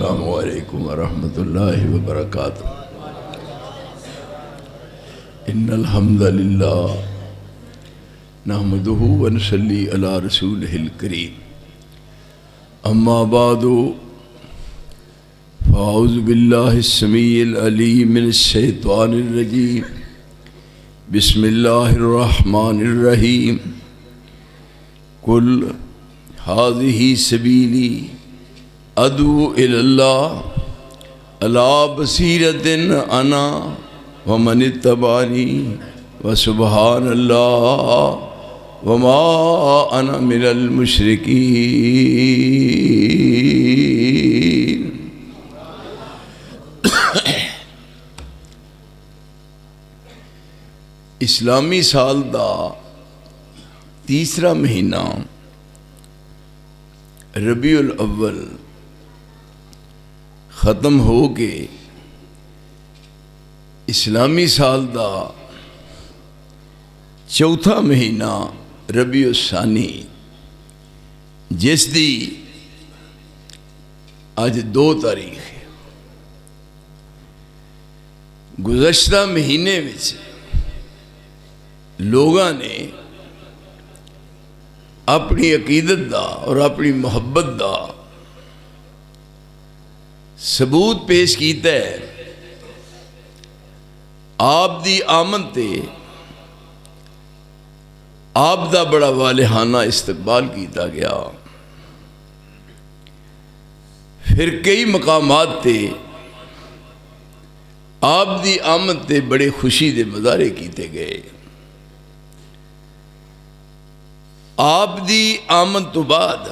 अस्सलामु अलैकुम वरहमतुल्लाहि वबरकातुहू। इन्नल हम्दलिल्लाह नहमदुहु व नसल्ली अला रसूलिहिल करीम। अम्मा बादु फ़अऊज़ु बिल्लाहिस समीइल अलीम मिनश शैतानिर रजीम। बिस्मिल्लाहिर रहमानिर रहीम। कुल हाज़िही सबीली अदू इलल्लाह अला बसीरतिन अना व मनित्तबानी व सुबहानल्लाह व मा अना मिनल मुशरिकीन। इस्लामी साल दा तीसरा महीना रबीउल अव्वल ख़त्म हो के इस्लामी साल दा चौथा महीना रबीउल सानी जिस दी आज 2 तारीख है। गुज़श्ता महीने विच लोगों ने अपनी अकीदत दा और अपनी मुहब्बत दा सबूत पेश किया है। आप दी आमद ते आप दा बड़ा वालिहाना इस्तकबाल किया गया। फिर कई मकामात ते आप दी आमद ते बड़े खुशी दे मुज़ाहरे किए गए। आप दी आमद तो बाद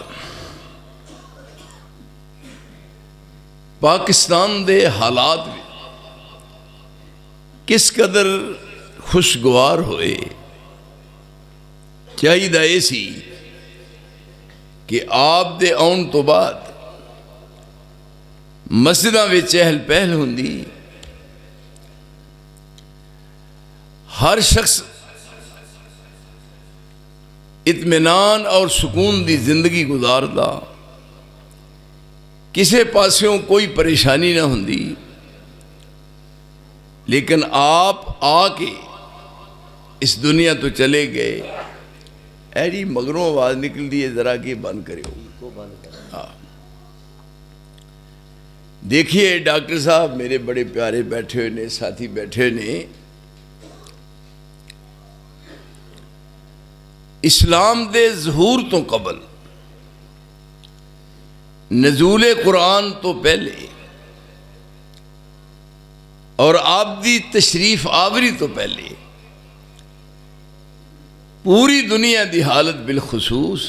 पाकिस्तान दे हालात किस कदर खुशगवार होए। चाहिदा ये सी कि आप दे आउण तो बाद मस्जिदां विच चहल पहल हुंदी, हर शख्स इत्मीनान और सुकून दी जिंदगी गुजारदा, किसी पास्यों कोई परेशानी ना हुंदी। लेकिन आप आके इस दुनिया तो चले गए। ऐसी मगरों आवाज निकलती है, जरा कि बंद करो। हाँ, देखिए डॉक्टर साहब मेरे बड़े प्यारे बैठे हुए ने, साथी बैठे ने। इस्लाम दे ज़हूर तो कबल, नज़ूले कुरान तो पहले और आप दी तशरीफ आवरी तो पहले पूरी दुनिया दी हालत बिलखुसूस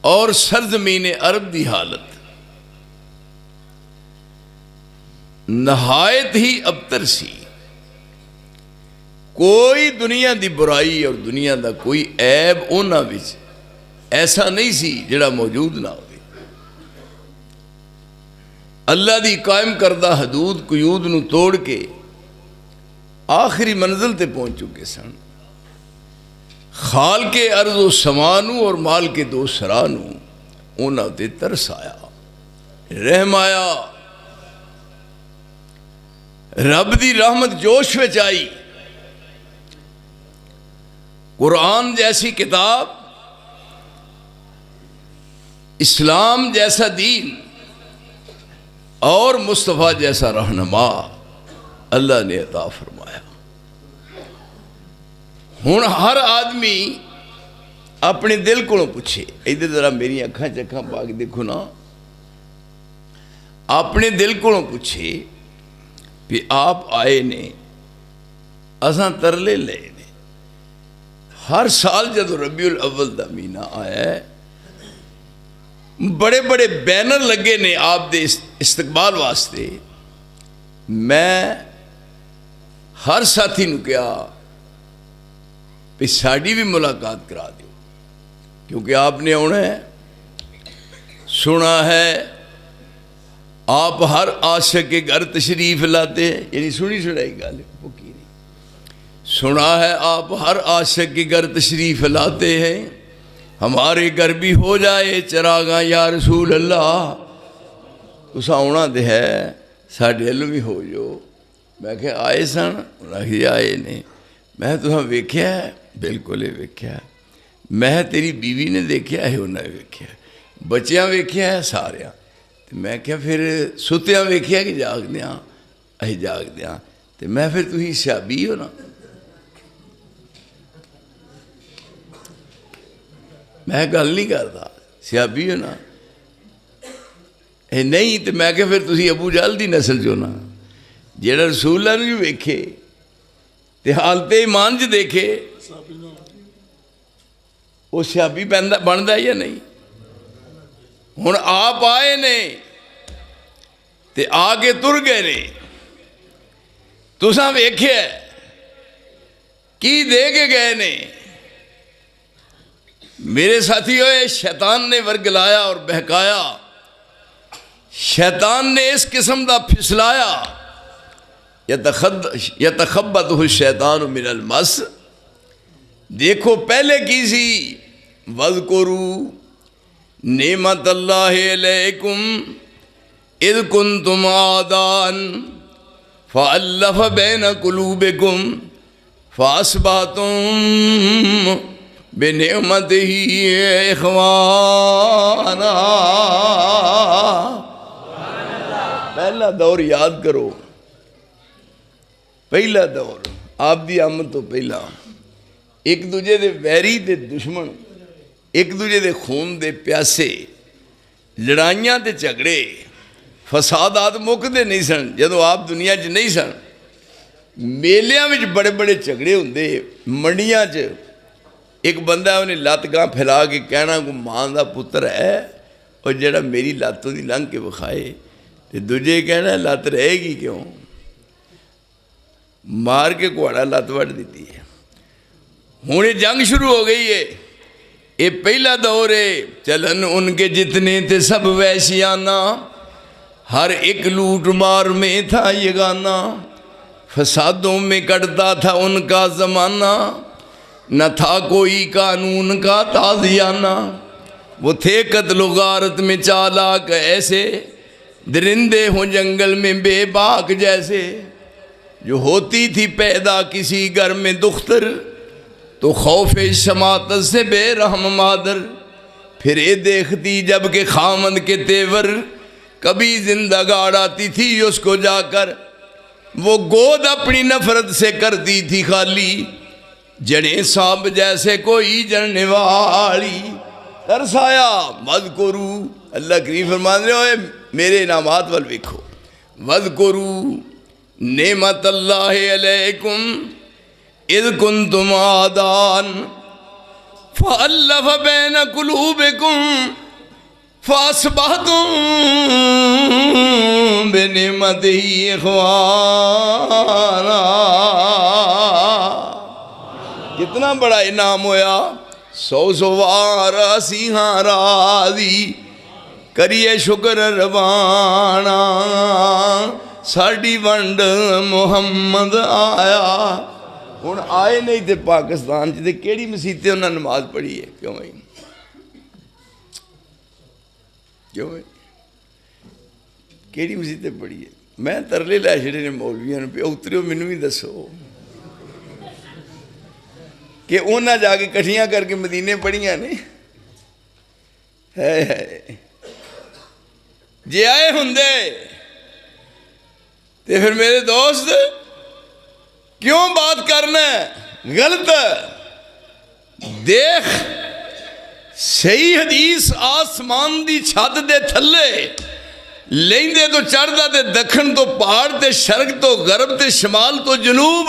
और सरजमीन अरब दी हालत नहायत ही अबतर सी। कोई दुनिया दी बुराई और दुनिया दा कोई ऐब उन्हां विच ऐसा नहीं सी जिहड़ा मौजूद ना हो। अल्लाह दी कायम करदा हदूद कुयूद नूं तोड़ के आखिरी मंजिल ते पहुंच चुके सन। खाल के अर्ज़ो समानू और माल के दो सरानू उन्हां ते तरस आया, रहम आया। रब दी रहमत जोश विच आई। कुरान जैसी किताब, इस्लाम जैसा दीन और मुस्तफ़ा जैसा रहनुमा अल्लाह ने अता फरमाया। हुण हर आदमी अपने दिल को पूछे, इधर जरा मेरी अखा चखा पा के देखो ना, अपने दिल को पूछे भी आप आए ने, असां तरले ले ने। हर साल जब रबीउल अव्वल दा महीना आया है, बड़े बड़े बैनर लगे ने आप दे इस्तकबाल वास्ते। मैं हर साथी नूं कहा भी साड़ी भी मुलाकात करा दो, क्योंकि आपने आना है। सुना है आप हर आशिक के घर तशरीफ लाते हैं, यानी सुनी सुनाई गल भुकी नहीं। सुना है आप हर आशिक के घर तशरीफ लाते हैं, हमारे घर भी हो जाए चरागा या रसूल अल्लाह, तुस आना तो है साढ़े अल भी हो जाओ। मैं क्या आए सन? उन्हें आए ने। मैं तुसें वेख्या? बिल्कुल ही वेख्या। मैं तेरी बीवी ने देखा है, उन्हें वेख्या। बच्चियां वेख्या है सारिया। तो मैं क्या फिर सुत्तियां वेख्या कि जागदियां? असीं जागदियां। तो मैं फिर तुसीं सियाबी हो ना? मैं गल नहीं करता, सियाबी हो ना? नहीं तो मैं क्या फिर तुसीं अबू जहल दी नस्ल चो ना, जेड़ा रसूलां नूं भी वेखे ते हालते ईमान च देखे, वो सियाबी बनता या नहीं? हुण आप आए ने ते आके तुर गए ने, तुसां वेख्या की दे के गए ने? मेरे साथियों, शैतान ने वर्गलाया और बहकाया, शैतान ने इस किस्म का फिसलाया। यतखब्बतहु शैतान मिनल मस। देखो पहले की सी, वज़कुरू नेमतल्लाहि अलैकुम इज़ कुंतुम आदान फ़अल्लफ़ बैन कुलूबिकुम फ़अस्बहतुम बिनिअमतिही इख़वाना। पहला दौर याद करो, पहला दौर आप दी आमद तो पहला एक दूजे दे वैरी दे दुश्मन, एक दूजे दे खून दे प्यासे, लड़ाइयां ते झगड़े, फसादात मुकदे नहीं सन। जदों आप दुनिया च नहीं सन, मेलियां विच बड़े बड़े झगड़े हुंदे। मंडियां च एक बंदा उन्हें लत्त गां फैला के कहना को मां का पुत्र है, और जेड़ा मेरी लत्तों की लंघ के विखाए, तो दूजे कहना लत्त रहेगी क्यों, मार के कुहाड़ा लत्त वड़ दी है। हुण ये जंग शुरू हो गई है। ये पहला दौर है। चलन उनके जितने थे सब वैश्याना, हर एक लूट मार में था ये गाना, फसादों में कटता था उनका ज़माना, न था कोई कानून का ताज़ियाना। वो थे कत्लो गारत में चालाक ऐसे, दरिंदे हों जंगल में बेबाक जैसे। जो होती थी पैदा किसी घर में दुख्तर, तो खौफे शमातत से बेरहम मादर, फिर ये देखती जब के खामद के तेवर, कभी जिंदा गाड़ आती थी उसको जाकर, वो गोद अपनी नफरत से कर दी थी खाली, जड़े सांप जैसे कोई जड़ने वाली। तरसाया वज़कुरू, अल्लाह करीम फरमान रहे हो मेरे इनामात वल वेखो। वज़कुरू नेमतल्लाहि अलैकुम इज़ कुंतुम आदान फ़अल्लफ़ बैन कुलूबिकुम फ़अस्बहतुम बिनिअमतिही इख़वाना। कितना बड़ा इनाम होया। 100 वार असीहां राज़ी, करिए शुक्र रवाना, साड़ी वंड मुहम्मद आया। हुण आए नहीं तो पाकिस्तान च केड़ी मसीते उन्हें नमाज पढ़ी है? क्यों भाई, क्यों भाई, केड़ी मसीते पढ़ी है? मैं तरले लै छड़े ने मौलवियां पे, उतरियो मैनू भी दसो कि उन्हें जाके कट्ठियां करके मदीने पढ़िया ने। है जे आए हुंदे ते फिर मेरे दोस्त क्यों बात करना गलत? देख सही हदीस आसमान दी छत दे थले लेंदे तो चढ़दा ते दखन तो पहाड़ ते शरक तो गरब ते शमाल तो जनूब,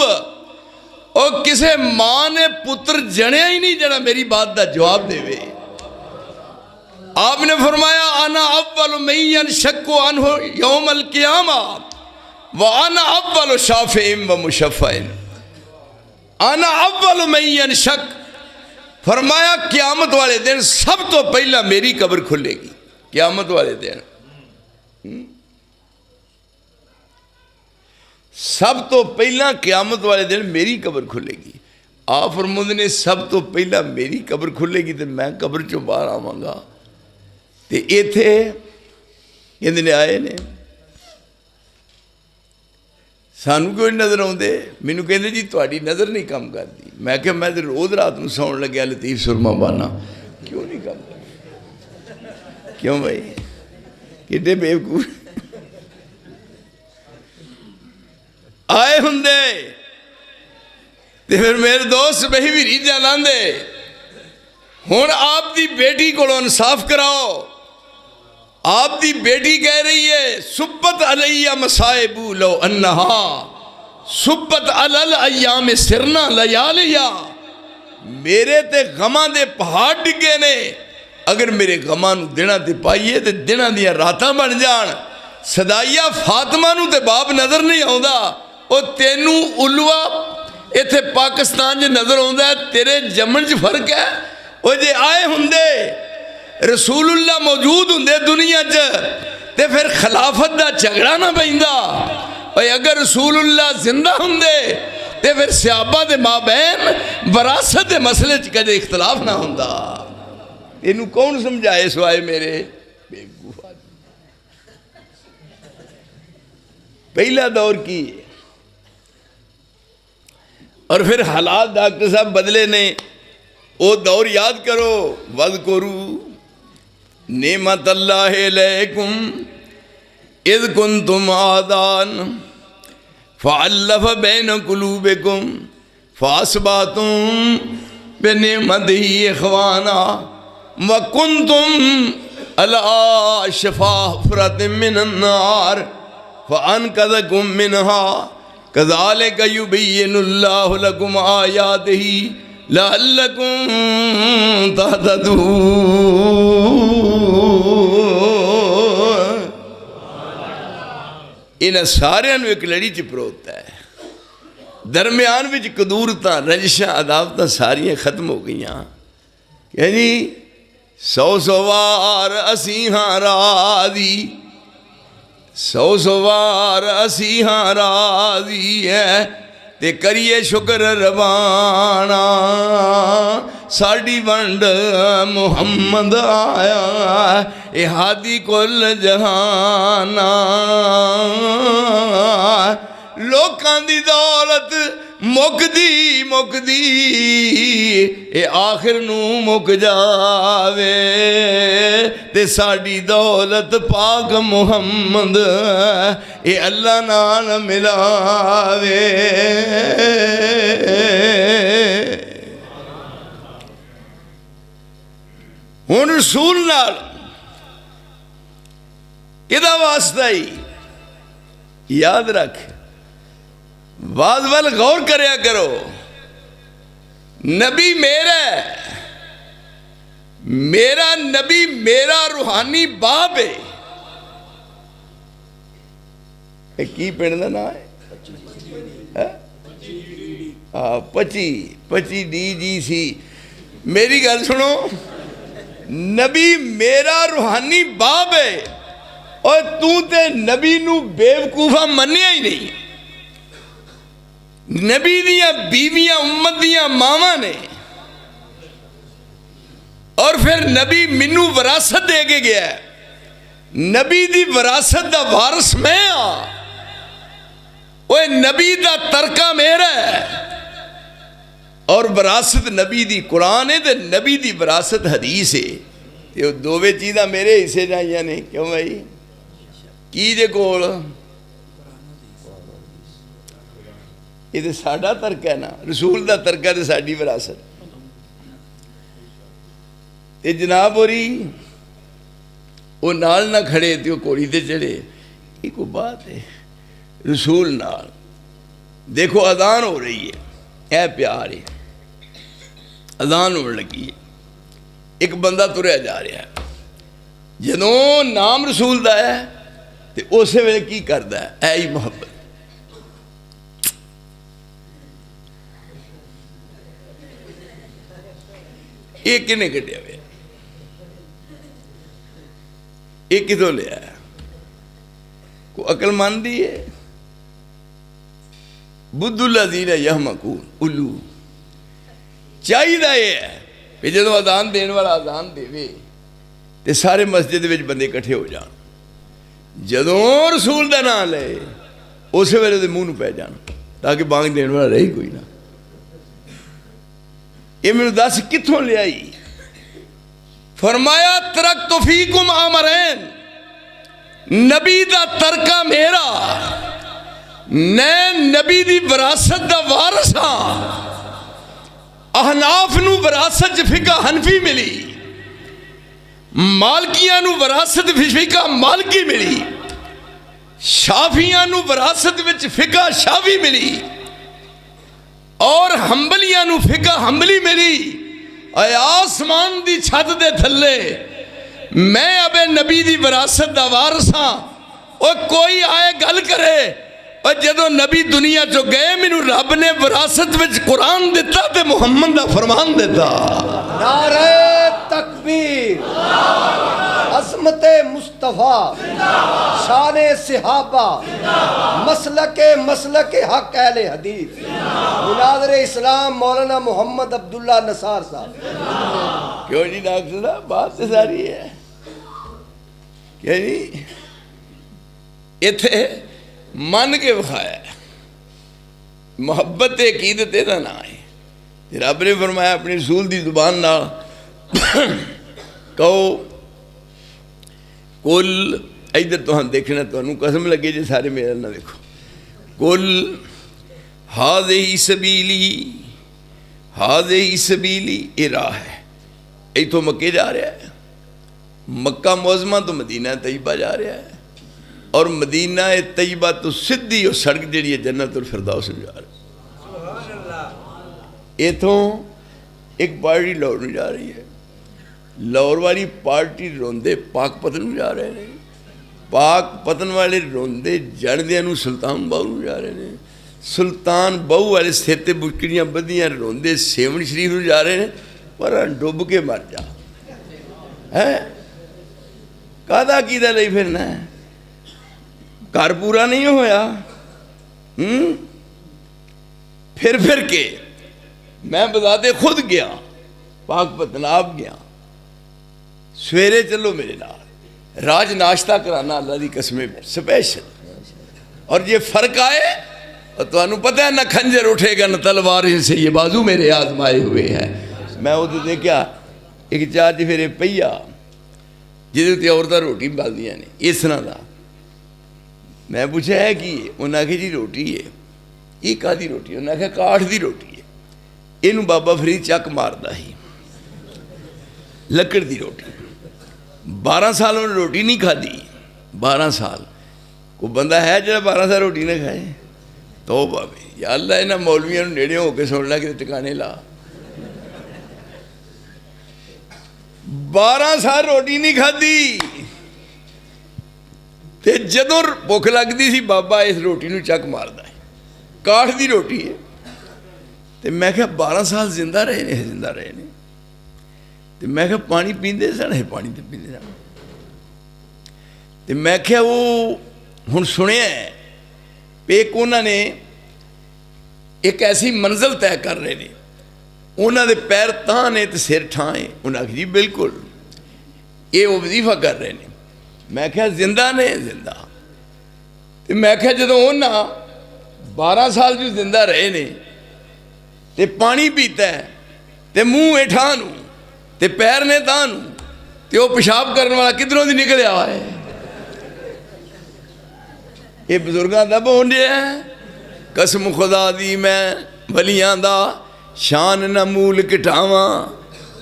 और किसे मां ने पुत्र जनिया ही नहीं जरा मेरी बात का जवाब देवे। आपने फरमाया आना अव्वल मैयन शक्को अनहु यौमल क़ियामा व आना अव्वल शाफ़िइन व मुशफ़्फ़इन। आना अव्वल मैयन शक, फरमाया क़यामत वाले दिन सब तो पहला मेरी कब्र खुलेगी। क़यामत वाले दिन सब तो पहला क़यामत वाले दिन मेरी कब्र खुलेगी। आप फरमाते ने सब तो पहला मेरी कब्र खुलेगी तो मैं कब्र चों बाहर आवांगा। तो इत्थे कहते ने आए ने सानू क्यों नज़र आते, मैनू कहते जी थोड़ी नज़र नहीं काम करती। मैं क्या मैं तो रोज़ रात में सौन लग्या लतीफ़ सुरमा बाना, क्यों नहीं काम करती? क्यों भाई किड्डे बेवकूफ आए हुंदे ते फिर मेरे दोस्त बही भी रीझां लांदे। हुण आप दी बेटी को इंसाफ कराओ। आप दी बेटी कह रही है सुब्बत अलैया मसाइबू लो अन्नहा सुब्बत अलल अय्याम सिरना लयालिया, मेरे ते गमां दे पहाड़ डिगे ने, अगर मेरे गमां नू दिनां ते पाइए तो दिनां दियां रातां बन जान। सदाइया फातिमा नू ते बाप नज़र नहीं आउंदा, ओ तेनू उलवा इत्थे पाकिस्तान च नज़र आउंदा है, तेरे जमन च फर्क है। ओ जे आए हुंदे रसूलुल्लाह मौजूद होंदे दुनिया च ते फिर खिलाफत का झगड़ा ना पैंदा। भाई अगर रसूलुल्लाह जिंदा होंदे ते फिर सहाबा दे मां बहन विरासत के मसले च कदे इख्तलाफ ना होंदा। इनू कौन समझाए सिवाए मेरे बेवकूफ आदमी। पहला दौर की और फिर हालात डॉक्टर साहब बदले ने। वो दौर याद करो, वज़कुरू नेमत अल्लाह अलैकुम इज़ कुंतुम आदान फ़अल्लफ़ बैन क़ुलूबिकुम फ़अस्बहतुम बिनिअमतिही इख़वाना व कुंतुम अला शफ़ा हुफ़रतिम मिनन नार फ़अनक़ज़कुम मिनहा कज़ालिक युबय्यिनुल्लाहु लकुम आयातिही लअल्लकुम तहतदून। इन्हां सारियां नूं एक लड़ी च परोता है। दरम्यान विच कदूरतां रंजिशां अदावतां सारियां खत्म हो गईयां। यानी 100 वार असीं हां राज़ी, 100 वार असीं हां राज़ी है ते करिए शुक्र रवाना, साड़ी वंड मुहम्मद आया ए हादी कुल जहाना। लोकां दी दौलत मुकदी मुकदी ए आखिर नू मुक जावे ते साड़ी दौलत पाक मुहम्मद ए अल्लाह नाल मिलावे। हुण रसूल नाल किहदा वास्ता ही याद रख। बाद वाल गौर करया करो। नबी मेरा नबी मेरा रूहानी बाप है। की पिंड का नाम है? हाँ 25 DGC। मेरी गल सुनो, नबी मेरा रूहानी बाप है और तू ते नबी नू बेवकूफा मन्निया ही नहीं। नबी दियां बीवियां उम्मत दियां मावां ने और फिर नबी मैनू विरासत दे के गया। नबी दी विरासत दा वारिस मैं हाँ। ओए नबी दा तरका मेरा है और विरासत नबी दी कुरान है ते नबी दी विरासत हदीस है। ये दोवे चीज़ां मेरे हिस्से च आईयां ने। क्यों भाई की जे कोल ये तो साडा तर्क है ना, रसूल का तर्क है तो साडी विरासत। ते जनाब होरी वो नाल ना खड़े तो घोड़ी ते चढ़े, ये कोई बात है। रसूल नाल देखो अजान हो रही है, ऐ प्यार है, अजान होने लगी है, एक बंदा तुरया जा रहा है। जदों नाम रसूल का है तो उस वे की करता है, ऐ ही मुहब्बत। ये किने कटिया वे, ये कितों लिया? को अकलमंद ही है। बुद्धुल्लाज़ीना यहमकून उल्लू चाहिदा ये है भी जदों अजान देने वाला अजान देवे तो सारे मस्जिद में बंदे इकट्ठे हो जान, जदों रसूल का नाम ले उस वेले दे मूँह पै जान, ताकि बांग देने वाला रही कोई ना। ये मैनू दस कित्थों लियाई? फरमाया तरक तो फीकुम आमरैन, नबी दा तरका मेरा, मैं नबी दी विरासत दा वारिस हां। अहनाफ नू विरासत फिका हनफी मिली, मालकियां नू विरासत फिका मालकी मिली, शाफियां नू विरासत विच फिका शाफी मिली, और हंबलियां नू फिका हंबली मिली। आसमान दी छत दे थल्ले मैं अबे नबी दी विरासत दा वारिस हां। और कोई आए गल करे, और जदों नबी दुनिया चो गए मैनू रब ने विरासत विच कुरान दिता ते मुहम्मद दा फरमान दिता। नारे तकबीर, अज़मते मुस्तफ़ा, शाने सिहाबा, मसलके हक अहले हदीस, मुनाज़िर इस्लाम मौलाना मोहम्मद अब्दुल्ला नसार साहब। क्यों जी डॉक्टर साहब, बात तो सारी है क्या जी? इत्थे मन के विखाया मुहब्बत अकीदत इहदा नाम है। रब ने फरमाया अपनी रसूल की जुबान नाल कहो, कुल इधर तुहां देखना, तुहानू कसम लगे जे सारे मेरे ना देखो, कुल हाज़िही सबीली, हाज़िही सबीली ये राह है। इथों मक्के जा रहा है, मक्का मुअज़्ज़मा तो मदीना तैयबा जा रहा है, और मदीना तैयबा तो सीधी वो सड़क जी जन्नतुल फिरदौस में जा रही। इथों एक पार्टी लाहौर में जा रही है, लाहौर वाली पार्टी रोंदे पाकपतन में जा रहे हैं, पाकपतन वाले रोंदे जड़दियां सुल्तान बाहू में जा रहे हैं, सुल्तान बाहू वाले सिर ते बुकड़ियां बधियां रोंदे सेवन शरीफ में जा रहे हैं। पर डुब के मर जा है, कादा कीदा लई फिरना है, घर पूरा नहीं होया। फिर के मैं बजाते खुद गया पाकपतनाब गया, सवेरे चलो मेरे नाल, राज नाश्ता कराना अल्लाह की कसम स्पेशल। और ये फर्क आए और तुहानू पता है ना खंजर उठेगा न तलवार से ये बाजू मेरे आजमाए हुए हैं। मैं उधर देखा एक चार फेरे पहिया जिदे उत्ते औरतां रोटी बालदियां ने इस तरह का। मैं पूछा है कि उन्हें आखिया जी रोटी है, ये कादी रोटी? उन्हें आखिया काठ की रोटी है, इनू बाबा फरीद चक मारदा ही, लकड़ की रोटी। 12 साल उन्हें रोटी नहीं खाधी, 12 साल। कोई बंदा है जो 12 साल रोटी ना खाए? तो बाबे या अल्लाह इन्होंने मौलवियों नेड़े होकर सुन ला कि टिकाने ला। 12 साल रोटी नहीं खाधी, ते जदों भुख लगती सी बाबा इस रोटी नू चक मारदा है, काठ की रोटी है। तो मैं क्या 12 साल जिंदा रहे ने, जिंदा रहे ने। तो मैं क्या पानी पींदे सन, पानी तो पींदे सन। तो मैं क्या वो हुण सुनिया एक उन्होंने एक ऐसी मंजिल तय कर रहे हैं, उन्होंने पैर तां ने तो सिर ठाए। उन्हें आखिया जी बिल्कुल ये वो वजीफा कर रहे हैं। मैं क्या जिंदा ने? जिंदा। तो मैं क्या जो उन्हें 12 साल जो जिंदा रहे ने ते पानी पीता है ते मुँह हेठा नू ते पैर ने तां नू, ते वो पेशाब करने वाला किधरों दी निकलिया है? ये बुजुर्गों का बोल रहा है। कसम खुदा दी मैं वलियां दा शान न मूल घटावा,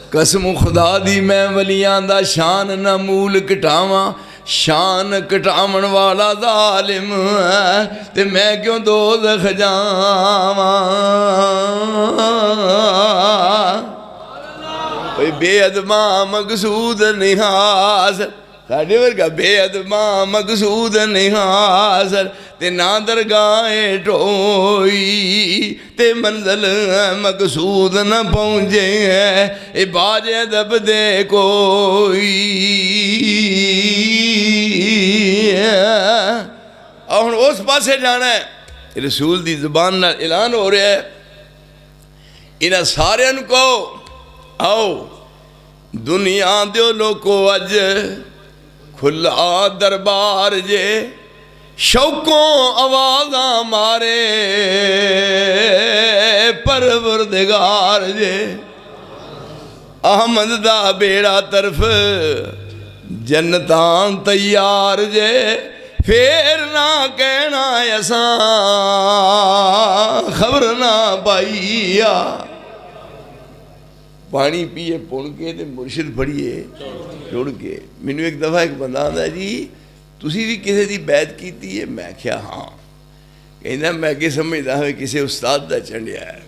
कसम खुदा दी मैं वलियां दा शान न मूल घटावा। शान घटावन वाला जालिम है ते मैं क्यों दोज़ख जावां। कोई बेअदमा मकसूद नहीं हासिल, साढ़े वर्गा बेअदमा मकसूद नहीं हासिल, ते ना दरगाहे टोई ते मंजिल मकसूद न पहुँचे है। ए बाजे दब दे कोई। और उस पासे जाना है, रसूल की जुबान नाल ऐलान हो रहा है इन्हां सारियां नूं कहो आओ दुनिया दे लोको अज खुला दरबार जे शौकों आवाज़ा मारे परवरदिगार जे अहमद दा बेड़ा तरफ जन्नतां तैयार जे फिर ना कहना असां खबर ना पाईया पानी पीए पुण के ते मुर्शिद फड़िए जुड़ के। मैनू एक दफ़ा एक बंदा आंदा जी तुसी भी किसी की बैत की है? मैं क्या हाँ। कहना मैं अगे समझदा है किसी उस्ताद का चंडिया है।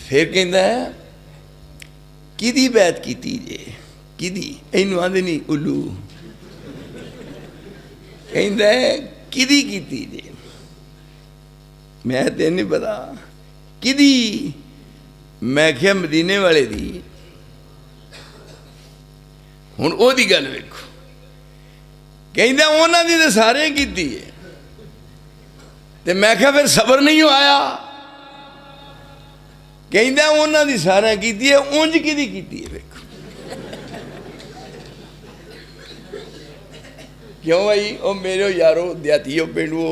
फिर कहता है किदी बैत की जे किदी इनू आंदे नहीं उल्लू कहता है किदी की जे मैं तेन नहीं पता किदी। मैं क्या मदीने वाले दी। हुण ओदी गल वेखो कहता उन्हां दी ते सारे कीती है ते मैं क्या फिर सबर नहीं आया। कहता उन्हां दी सारे कीती है उंज किदी कीती है वेखो। क्यों भाई ओ मेरे यारो देहातियो पिंडू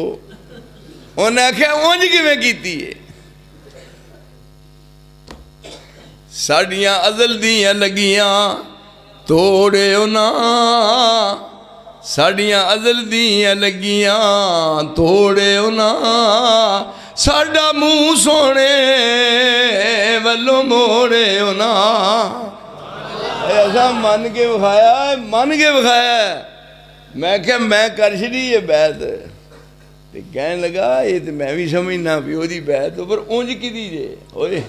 उन्हें आख्या उंज किवें कीती है। साडियां अज़ल दियां लगियां तोड़े ना साडियां अज़ल दियां लगियां तोड़े ना साडा मुँह सोने वल्लों मोड़े ना। ऐसा मन के विखाया मैं क्या मैं कर छड़ी ये बैत ते कहन लगा ये तो मैं भी समझना भी ओदी बैत पर उंज किदी जे ओए।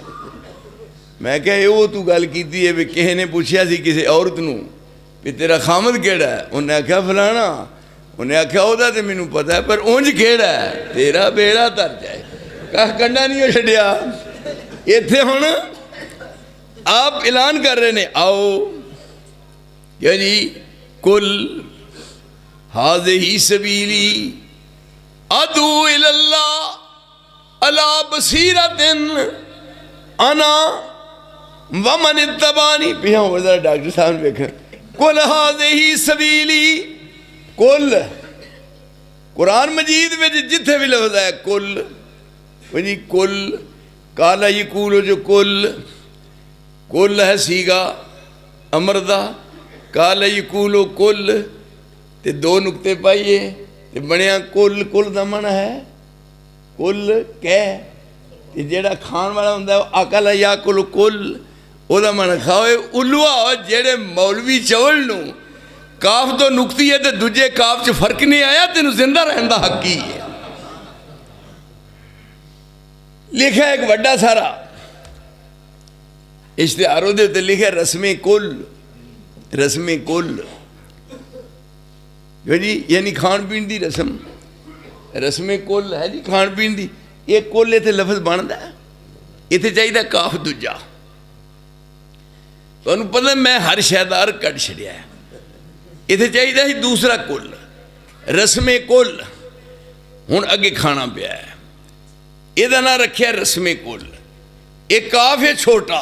मैं क्या वो तू गल की है भी किसी ने पूछा सी किसी औरत नूं भी तेरा खामद केड़ा है? उन्हें आख्या फलाना। उन्हें आख्या ओदा ते मैनू पता है पर उंज केड़ा है? तेरा बेड़ा तर जाए कह कंडा नहीं छड्डिया। इत्थे हुण आप ऐलान कर रहे ने आओ क्या जी कुल हाज़िही सबीली अदू इलल्लाह अला बसीरतिन अना वमन इत्तबानी। पिछा हो जरा डॉक्टर साहब वेख कुल हाज़िही सबीली कुल कुरान मजीद में जिथे भी लफ्ज़ है कुल जी कुल काला यकूल जो कुल है सीगा अमरदा काला यकूलो कुल ते दो नुकते पाइए ते बनया कुल। कुल दा मन है कुल कह ते जेड़ा खान वाला हुंदा अकल या कुल ओदा मन खाओ। उल्लुआ जेड़े मौलवी चवल नू काफ तो नुकती है ते दूजे काफ च फर्क नहीं आया तेन जिंदा रहने का हक ही है। लिखा एक वड्डा सारा इश्तिहार उहदे उत्ते लिखा रस्मे कुल जी यानी खान पीन की रस्म रस्मे कुल है जी खान पीन की। ये कुल इत्थे लफ्ज़ बनता इत्थे चाहिए काफ दूजा। तुहानूं पता मैं हर शहदार कट छड़िया है इत्थे चाहिए ही दूसरा कुल रस्मे कुल। हुण अगे खाना पिया है इहदा नां रखिया रस्मे कुल। एक काफ है छोटा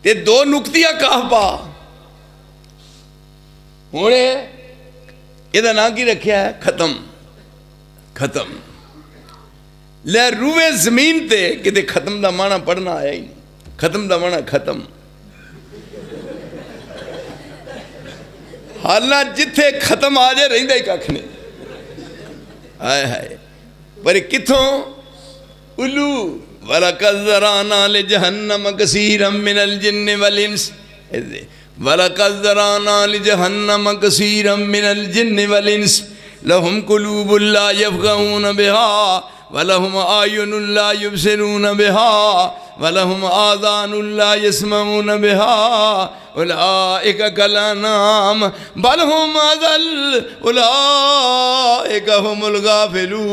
ते दो नुकतिया काफ पा। हुण इहदा नां की रखिया है खत्म। ले रूवे जमीन ते किते खत्म दा माना पढ़ना आया ही नहीं। खत्म दा माना खत्म। हालां जिथे खत्म आ जाए रहिंदा ही कख नहीं। हाय हाय पर किथों उल्लू वलकद ज़राना लिजहन्नम कसीरम मिनल जिन्न वल इंस वलकद ज़राना लिजहन्नम कसीरम मिनल जिन्न वल इंस लहुम कुलूबुन ला यफ़क़हून बिहा वलहुम आयुनुन ला युबसिरून बिहा वलहुम आज़ानुन ला यस्मऊन बिहा उलाइका कलअनाम बल हुम अज़ल उलाइका हुमुल गाफ़िलून।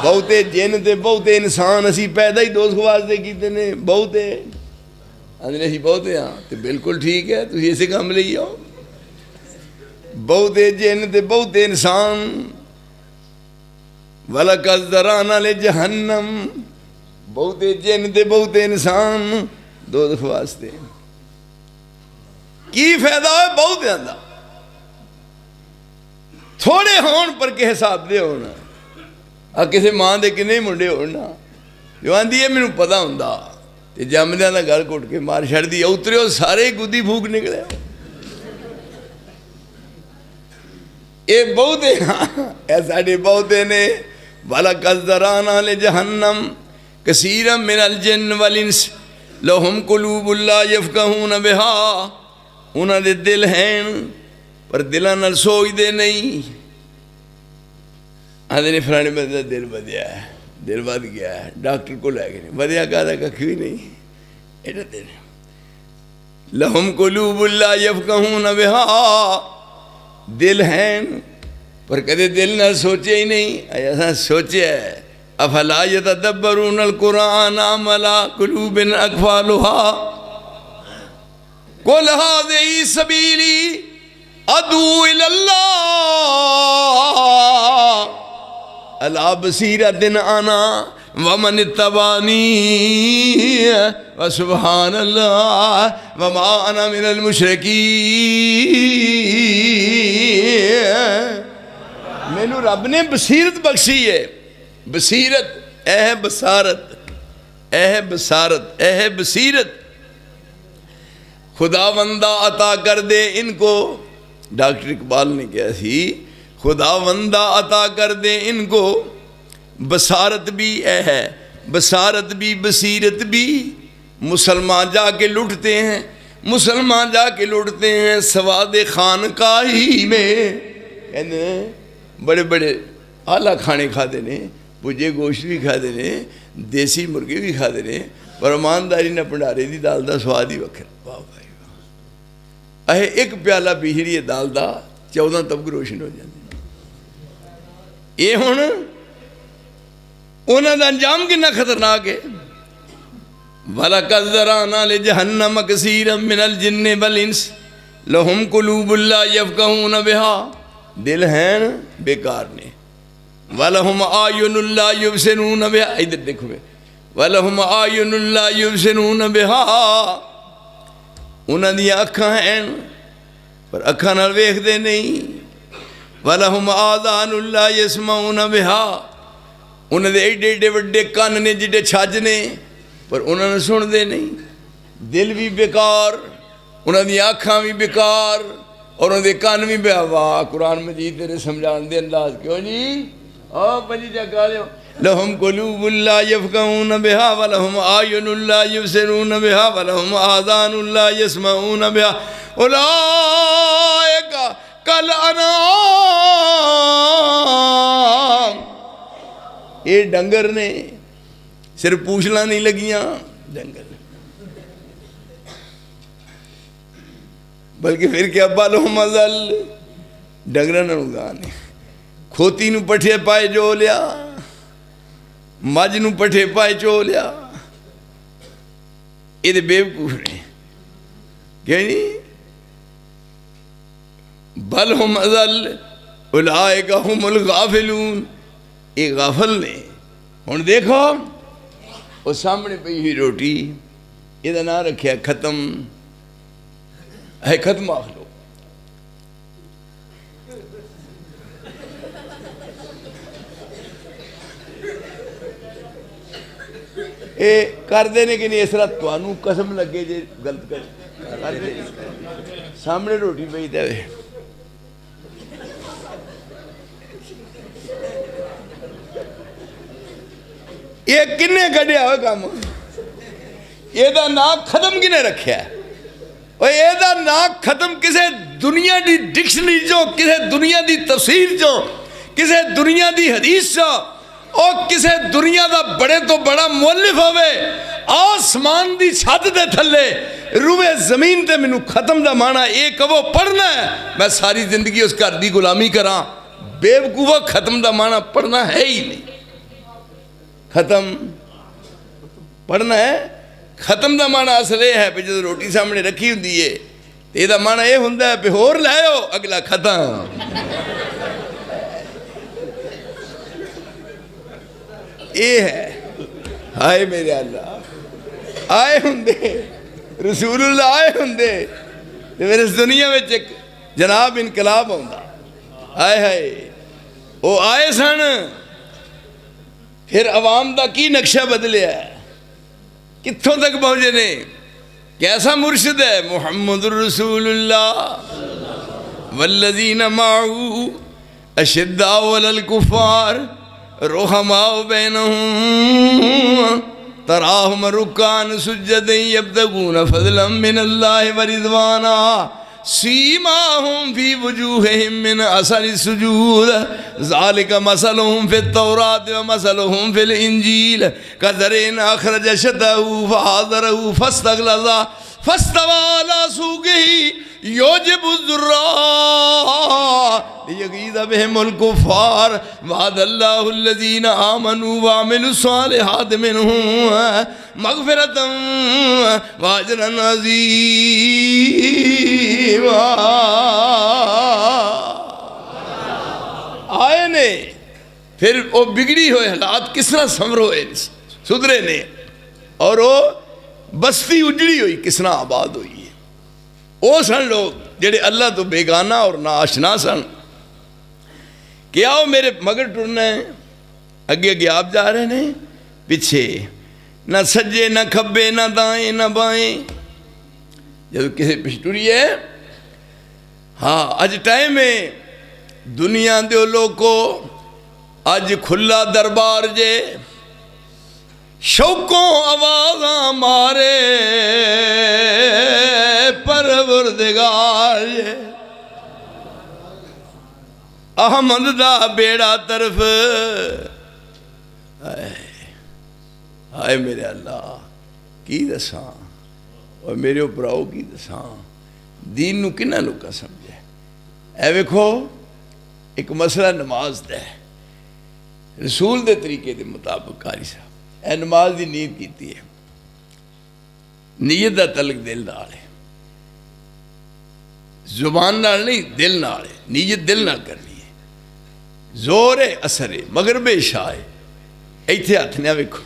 बहुते जिन ते बहुते इंसान असी पैदा ही दोस्त वास्ते कीते ने। बहुते आंदे असी बहुते हाँ तो बिल्कुल ठीक है तुसीं इसे काम लई आओ। बहुते जिन ते बहुते इंसान, वलकद ज़राना ले जहन्नम, बहुते जिन ते बहुते इंसान दोज़ख वास्ते। की फायदा है बहुत ज्यादा, थोड़े होने पर के हिसाब दे होना। आ किसी मां के किन्ने मुंडे होना जो आंदी है मैनू पता होंदा ते जमदियां दा गल घुट के मार छड़दी, उतरियो सारे गुद्दी फूक निकले। ये बहुते हाँ साढ़े बहुते ने। वलकद ज़राना ले जहन्नम कसीरम मिनल जिन्न वल इंस लहुम कुलूबुन ला यफ़क़हून बिहा, उन्हां दे दिल हैं पर दिलां नाल सोचदे नहीं। आंदे ने फलाने बंदे दा दिल वधिया है, दिल वध गया है, डॉक्टर को लै गए, वधिया कहदा कख भी नहीं एड़ा दिल। लहुम कुलूबुन ला यफ़क़हून बिहा, दिल हैं पर कदे दिल नाल सोचे ही नहीं। ऐसा सोचे अफला यतदब्बरून अल कुरान अम अला कुलूबिन अक़फ़ालुहा, कुल हाज़िही सबीली अदू इलल्लाह अला बसीरतिन अना व मन इत्तबानी व सुब्हानल्लाह व मा अना मिनल मुशरिकीन। मैनू रब ने बसीरत बख्शी है। बसीरत ऐ बसारत, ऐ बसारत, ऐ बसीरत। खुदावंदा अता कर दे इनको, डॉक्टर इकबाल ने कहा सी खुदावंदा अता कर दे इनको, बसारत भी है, बसारत भी बसीरत भी। मुसलमान जाके लुटते हैं, मुसलमान जाके लुटते हैं सवाद खानकाही में। कहते बड़े बड़े आला खाने खाते ने, पुजे गोश्त भी खाते ने, देसी मुर्गे भी खाते ने, पर ईमानदारी ने भंडारे की दाल का स्वाद ही वखरा। वाह भाई वाह, अहे एक प्याला पी छड़िए दाल का 14 तबक रोशन हो जाते। ये हुण उन्हों का अंजाम कितना खतरनाक है। वलकद ज़राना ले जहन्नम कसीरम मिनल जिन्नि वल इंस लहुम कुलूबुन ला यफ़क़हून बिहा, दिल हैं बेकार ने। वलहुम आयुनुन ला युबसिरून बिहा, इधर देखो वे, वलहुम आयुनुन ला युबसिरून बिहा, उन्हां दी अखां हैं पर अखां नाल वेखदे नहीं। वलहुम आज़ानुन ला यस्मऊन बिहा, उन्हां दे एडे एडे वड्डे कन्न ने जिड्डे छज ने पर उन्होंने सुनते नहीं। दिल भी बेकार, उन्होंने अखां भी बेकार और उन्होंने कान भी बेहा। वाह कुरान मजीद तेरे समझाने दे अंदाज क्यों जी। आओ पंजी जगह लियो। लहुम कुलूबुन ला यफ़क़हून बिहा वलहुम आयुनुन ला युबसिरून बिहा वलहुम आज़ानुन ला यस्मऊन बिहा उलाइका कल अनाम। ये डंगर ने, सिर्फ पूछला नहीं लगियां डंगर, बल्कि फिर क्या बालहुम अज़ल, डंगर गाने। खोती नूं पठे पाए जो लिया, मझ नूं पठे पाए चो लिया। ये तो बेवकूफ ने, क्या नहीं। बलहुम अज़ल उलाइका हुमुल गाफिलून, ये गाफिल ने। हुण देखो वो सामने पई हुई रोटी, ਇਹਦਾ नाम रखिया खत्म है, खत्म आख लो। ये करते ने कि नहीं, इस तरह तुहानू कसम लगे जे गलत कर सामने रोटी पई दे। ये किन्ने कढ़िया हो काम, ਇਹਦਾ नाम खत्म किने रखिया। और ਇਹਦਾ नाम खत्म किसे दुनिया की डिक्शनरी चो, किसे दुनिया की तफसीर चो, किसे दुनिया की हदीस चो, और किसे दुनिया का बड़े तो बड़ा मुअल्लिफ होवे आसमान की छत के थले रूए जमीन ते मैनू खत्म का माना ये कहो पढ़ना है, मैं सारी जिंदगी उस घर की गुलामी करा। बेवकूफा खत्म का माना पढ़ना है ही नहीं। खत्म पढ़ना है, खत्म का माना असल यह है भी जो रोटी सामने रखी होंगी है तो ਇਹਦਾ ਮਨ ਇਹ ਹੁੰਦਾ ਵੀ ਹੋਰ ਲੈ ਆਓ, ਅਗਲਾ ਖਤਮ। ਇਹ ਹੈ। ਹਾਏ ਮੇਰੇ ਅੱਲਾ, ਆਏ ਹੁੰਦੇ ਰਸੂਲullah, ਆਏ ਹੁੰਦੇ ਤੇ ਫਿਰ ਇਸ ਦੁਨੀਆ ਵਿੱਚ ਇੱਕ ਜਨਾਬ ਇਨਕਲਾਬ ਆਉਂਦਾ। ਹਾਏ ਹਾਏ, ਉਹ ਆਏ ਸਨ, ਫਿਰ ਆਵਾਮ ਦਾ ਕੀ ਨਕਸ਼ਾ ਬਦਲਿਆ, ਕਿੱਥੋਂ ਤੱਕ ਪਹੁੰਚੇ ਨੇ, कैसा मुर्शिद है। मुहम्मदुर रसूलुल्लाह वल्लज़ीना माअहू अशिद्दाउ अलल कुफ़ार रुहमाउ बैनहुम तराहुम रुक्कान सुज्जदन यब्तगून फज़लन मिनल्लाहि व रिज़वाना सीमाहुम फी वजूहिहिम मिन असरि सुजूद ज़ालिका मसलुहुम फित तौरात व मसलुहुम फिल इंजील कज़रइन अखरज शतहू फआज़रहू फस्तग़लज़ा फस्तवा अला सूक़िही युजिबु ज़ुर्राअ लियग़ीज़ बिहिमुल कुफ़्फ़ार वअदल्लाहु अल्लज़ीना आमनू व अमिलुस्सालिहाति मिनहुम मग़फ़िरतन व अजरन अज़ीमा। आए ने फिर वो बिगड़ी हुए हालात किस तरह संवर होए सुधरे ने, और वो बस्ती उजड़ी हुई किस तरह आबाद हुई है। वो सन लोग जेड़े अल्लाह तो बेगाना और ना आशना सन कि आओ मेरे मगर टुरना है, अगे अगे आप जा रहे ने, पिछे ना सज्जे ना खब्बे ना दाएं ना बाएं, जब किसी पिछ टुरी है। हाँ, अज टाइम है दुनिया दे लोगों, अज खुला दरबार जे, शौकों आवाज़ा मारे परवरदिगार जे, अहमद दा बेड़ा तरफ। हाय मेरे अल्लाह, की दसा और मेरे भराओ की दसा, दीन नू किन्ना लोका समझे। ए वेखो, एक मसला नमाज दा है, रसूल दे तरीके दे मुताबिक कारी साहब ए नमाज दी नीयत कीती है, नीयत दा तलक दिल नाल है, जुबान नाल नहीं दिल नाल है, नीयत दिल नाल करनी है, जोर है असर है, मगरबे शाह है, इत्थे हथ ने वेखो,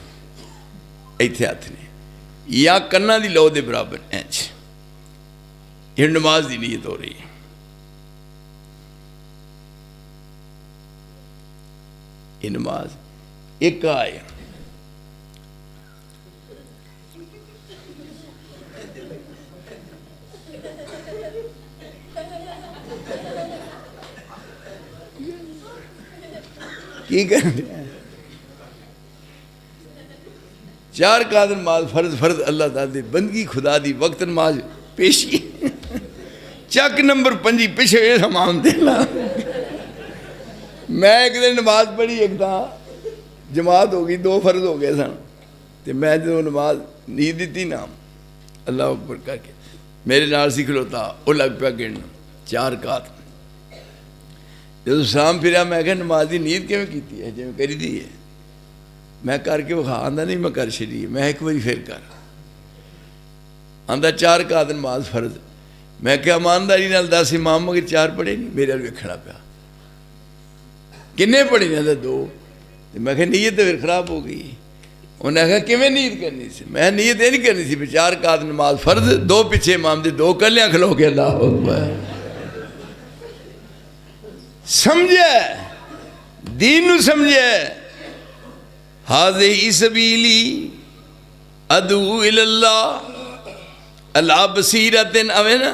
इत्थे हथ ने या कन्ना दी लो दे बराबर इंच, ये नमाज दी नीयत हो रही है। ये नमाज एक आए की कर चार कादर नमाज फर्ज फर्ज अल्लाह ताला बंदगी खुदा दी वक्त नमाज पेशी चक नंबर 5 पिछे हमाम देना। मैं एक दिन नमाज पढ़ी, एक जमात हो गई, 2 फर्ज हो गए सन, तो मैं जो नमाज नींद दी ना अल्लाह अकबर करके मेरे नाल सी खलोता, वो लग पिया गिन 4 कात। जो शाम फिर मैं क्या नमाज की नीयत किवें कीती है, जिवें करी दी है, मैं करके विखा, आंदा नहीं मैं कर छड़ी, मैं एक बारी फिर कर, आंदा 4 कात नमाज फर्ज। मैं क्या ईमानदारी नाल दस इमाम मगर 4 पढ़े नहीं, मेरे वाल वेखना पिया किन्ने पढ़े ने, 2। मैं क्या नीयत तो फिर खराब हो गई। उन्हें आखिया किवें नीयत करनी सी, मैं नीयत ये नहीं करनी सी, 4 कात नमाज फर्ज, 2 पिछे इमाम दे, 2 कलियां खलो के अल्लाह अकबर। समझे दीन नू समझे। हाज़िही सबीली अदू इलल्लाह अला बसीरतिन, अवे ना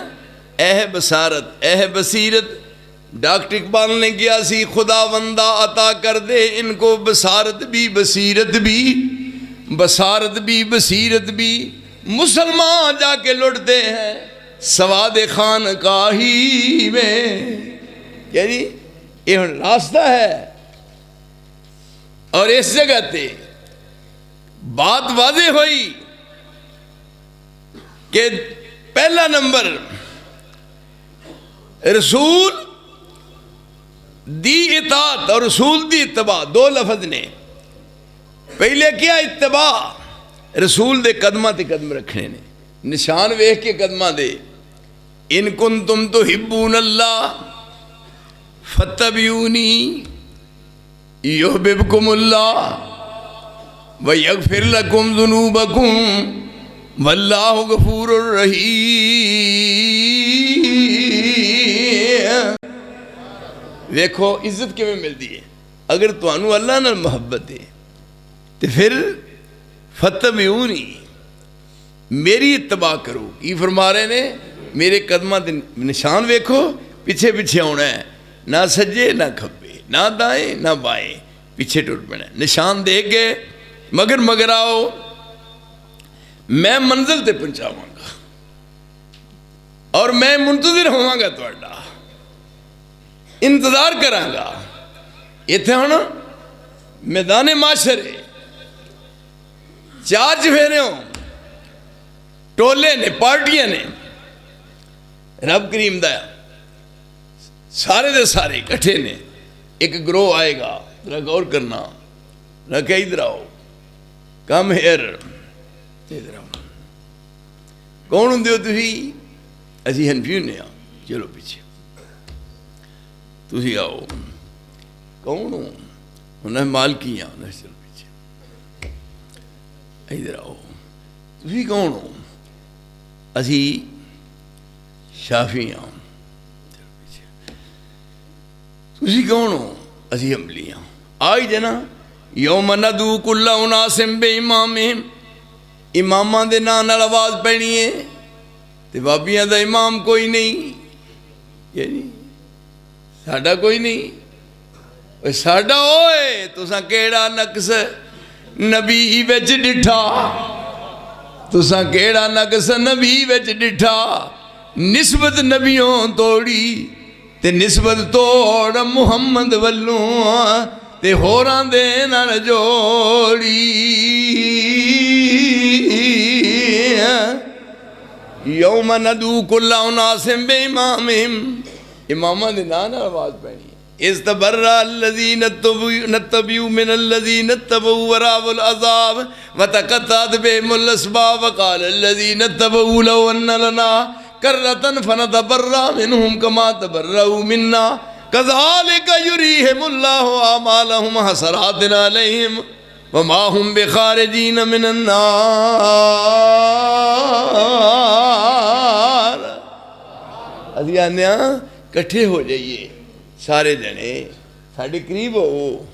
एह बसारत, एह बसीरत। डॉक्टर इकबाल ने किया सी, खुदा वंदा अता कर दे इनको बसारत भी बसीरत भी, बसारत भी बसीरत भी। मुसलमान जाके लुटते हैं सवाद खान काही में। क्या जी, ये रास्ता है। और इस जगह ते बात वाज़े हुई कि पहला नंबर रसूल दी इताअत और रसूल दी इत्तबा, 2 लफज ने। पहले क्या इत्तबा, रसूल दे कदमां ते कदम रखने ने, निशान वेख के कदमां दे इन कुंतुम तुहिब्बूनल्लाह फत्तबिऊनी युहब्बुकुमुल्लाह व यगफिर लकुम ज़ुनूबकुम वल्लाहु गफूरुर रहीम। देखो इज्जत किवें मिलती है। अगर तुहानू अल्लाह नाल मुहब्बत है तो फिर फत्तबिऊनी मेरी इत्तबा करो। की फरमा रहे ने, मेरे कदमां दे निशान वेखो, पिछे पिछे आना है, ना सज्जे ना खब्बे, ना दाएं ना बाएं, पिछे टुट पैना। निशान दे के मगर मगर आओ, मैं मंजिल ते पहुंचावांगा और मैं मुंतज़िर होवांगा, तुहाडा इंतजार करांगा। इत्थे हुण मैदान माशर है, चार चफेरे हो, टोले ने, पार्टियां ने, रब करीम दा सारे दे सारे इकट्ठे ने। एक ग्रोह आएगा, जरा गौर करना, रखे इधर आओ, कम हेयर, इधर आओ। कौन होंदे हो तुसी? असी हनफी होंदे आ, चलो पीछे तुसी आओ। कौन हो? उन्हें मालकी आ, चलो पीछे, इधर आओ। तुसी कौन हो? असी शाफी हाँ। तुसी कौन हो? असी अमली हाँ। आई जना यौम नदू कुल्ला उनासिम बे इमामिहिम, इमामां दे नां नाल आवाज़ पैनी है ते बाबियां दा इमाम कोई नहीं, ये नहीं साडा कोई नहीं। साडा ओए तुसां केड़ा नक्स नबी विच डिठा, तुसां केड़ा नक्स नबी विच डिठा। निस्बत नबियों तोड़ी ते निस्बत तोड़ मुहम्मद वल्लों ते होरां दे नाल जोड़ी। यौम नदू कुल्ला उनासिम बे इमामिहिम, इमामां दे नां नाल आवाज़ पैनी। इस्तबर्रा अल्लज़ीना नत्तबऊ मिनल्लज़ीना तबऊ वरावुल अज़ाब व तक़त्तअत बिहिमुल अस्बाब व क़ाल अल्लज़ीना तबऊ लौ अन्न लना कर्रतन फनतबर्रा मिनहुम कमा तबर्रऊ मिन्ना कज़ालिका युरीहिमुल्लाहु आमालहुम हसरातिन अलैहिम व मा हुम बिखारिजीन मिनन नार। असीं आने इकट्ठे हो जाइए सारे जने, साढ़े करीब हो।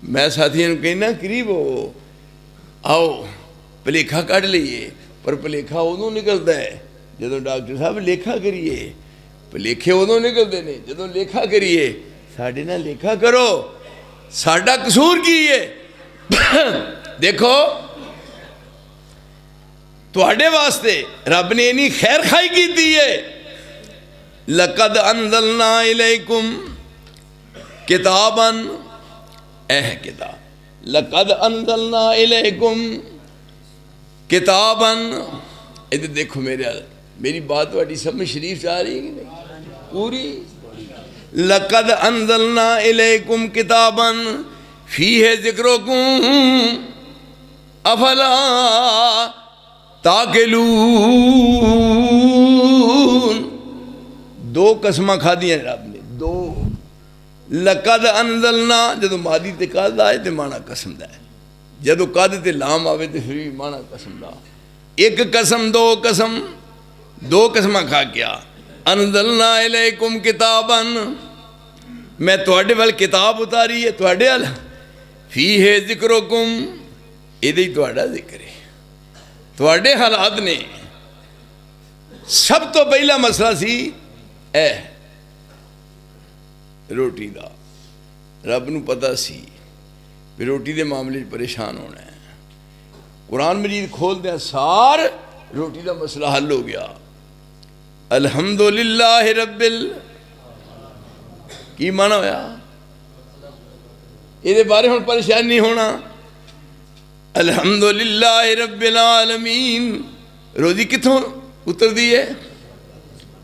मैं साथियों को कहना करीब हो, आओ भलेखा कढ़ लीए। पर भलेखा उदों निकलता है जो डॉक्टर साहब लेखा करिए, भलेखे उदों निकलते हैं जो लेखा करिए। साढ़े नाल लेखा करो, साडा कसूर की है? देखो तुहाडे वास्ते रब ने इन्नी खैर खाई की है। लक़द अंज़लना इलैकुम किताबन, एह किताब, लक़द अंज़लना इलैकुम किताबन। इधर देखो मेरी बात वाली समझ शरीफ से आ रही है कि नहीं पूरी? लक़द अंज़लना इलैकुम किताबन फ़ीहि ज़िक्रुकुम अफ़ला ताक़िलून। दो कसमां खादियां रब ने, दो। लक़द अंज़लना जदों मादी ते कद आए तो माना कसम दा है, जदों कद ते लाम आवे तो फिर भी माना कसम दा। एक कसम, दो कसमां खा गया। अंज़लना इलैकुम किताबन, मैं तुहाडे वाल किताब उतारी है, तुहाडे वाल। फ़ीहि ज़िक्रुकुम, इहदे ही तुहाडा जिक्र है, तुहाडे हालात ने। सब तो पहला मसला सी ए रोटी का। रब नूं पता सी भी रोटी के मामले परेशान होना है। कुरान मजीद खोलदे सार रोटी का मसला हल हो गया। अल्हम्दुलिल्लाह रब्बिल, की माना होया? ये बारे हुण परेशान नहीं होना। अल्हम्दुलिल्लाह रब्बिल आलमीन। रोजी कितों उतरदी है?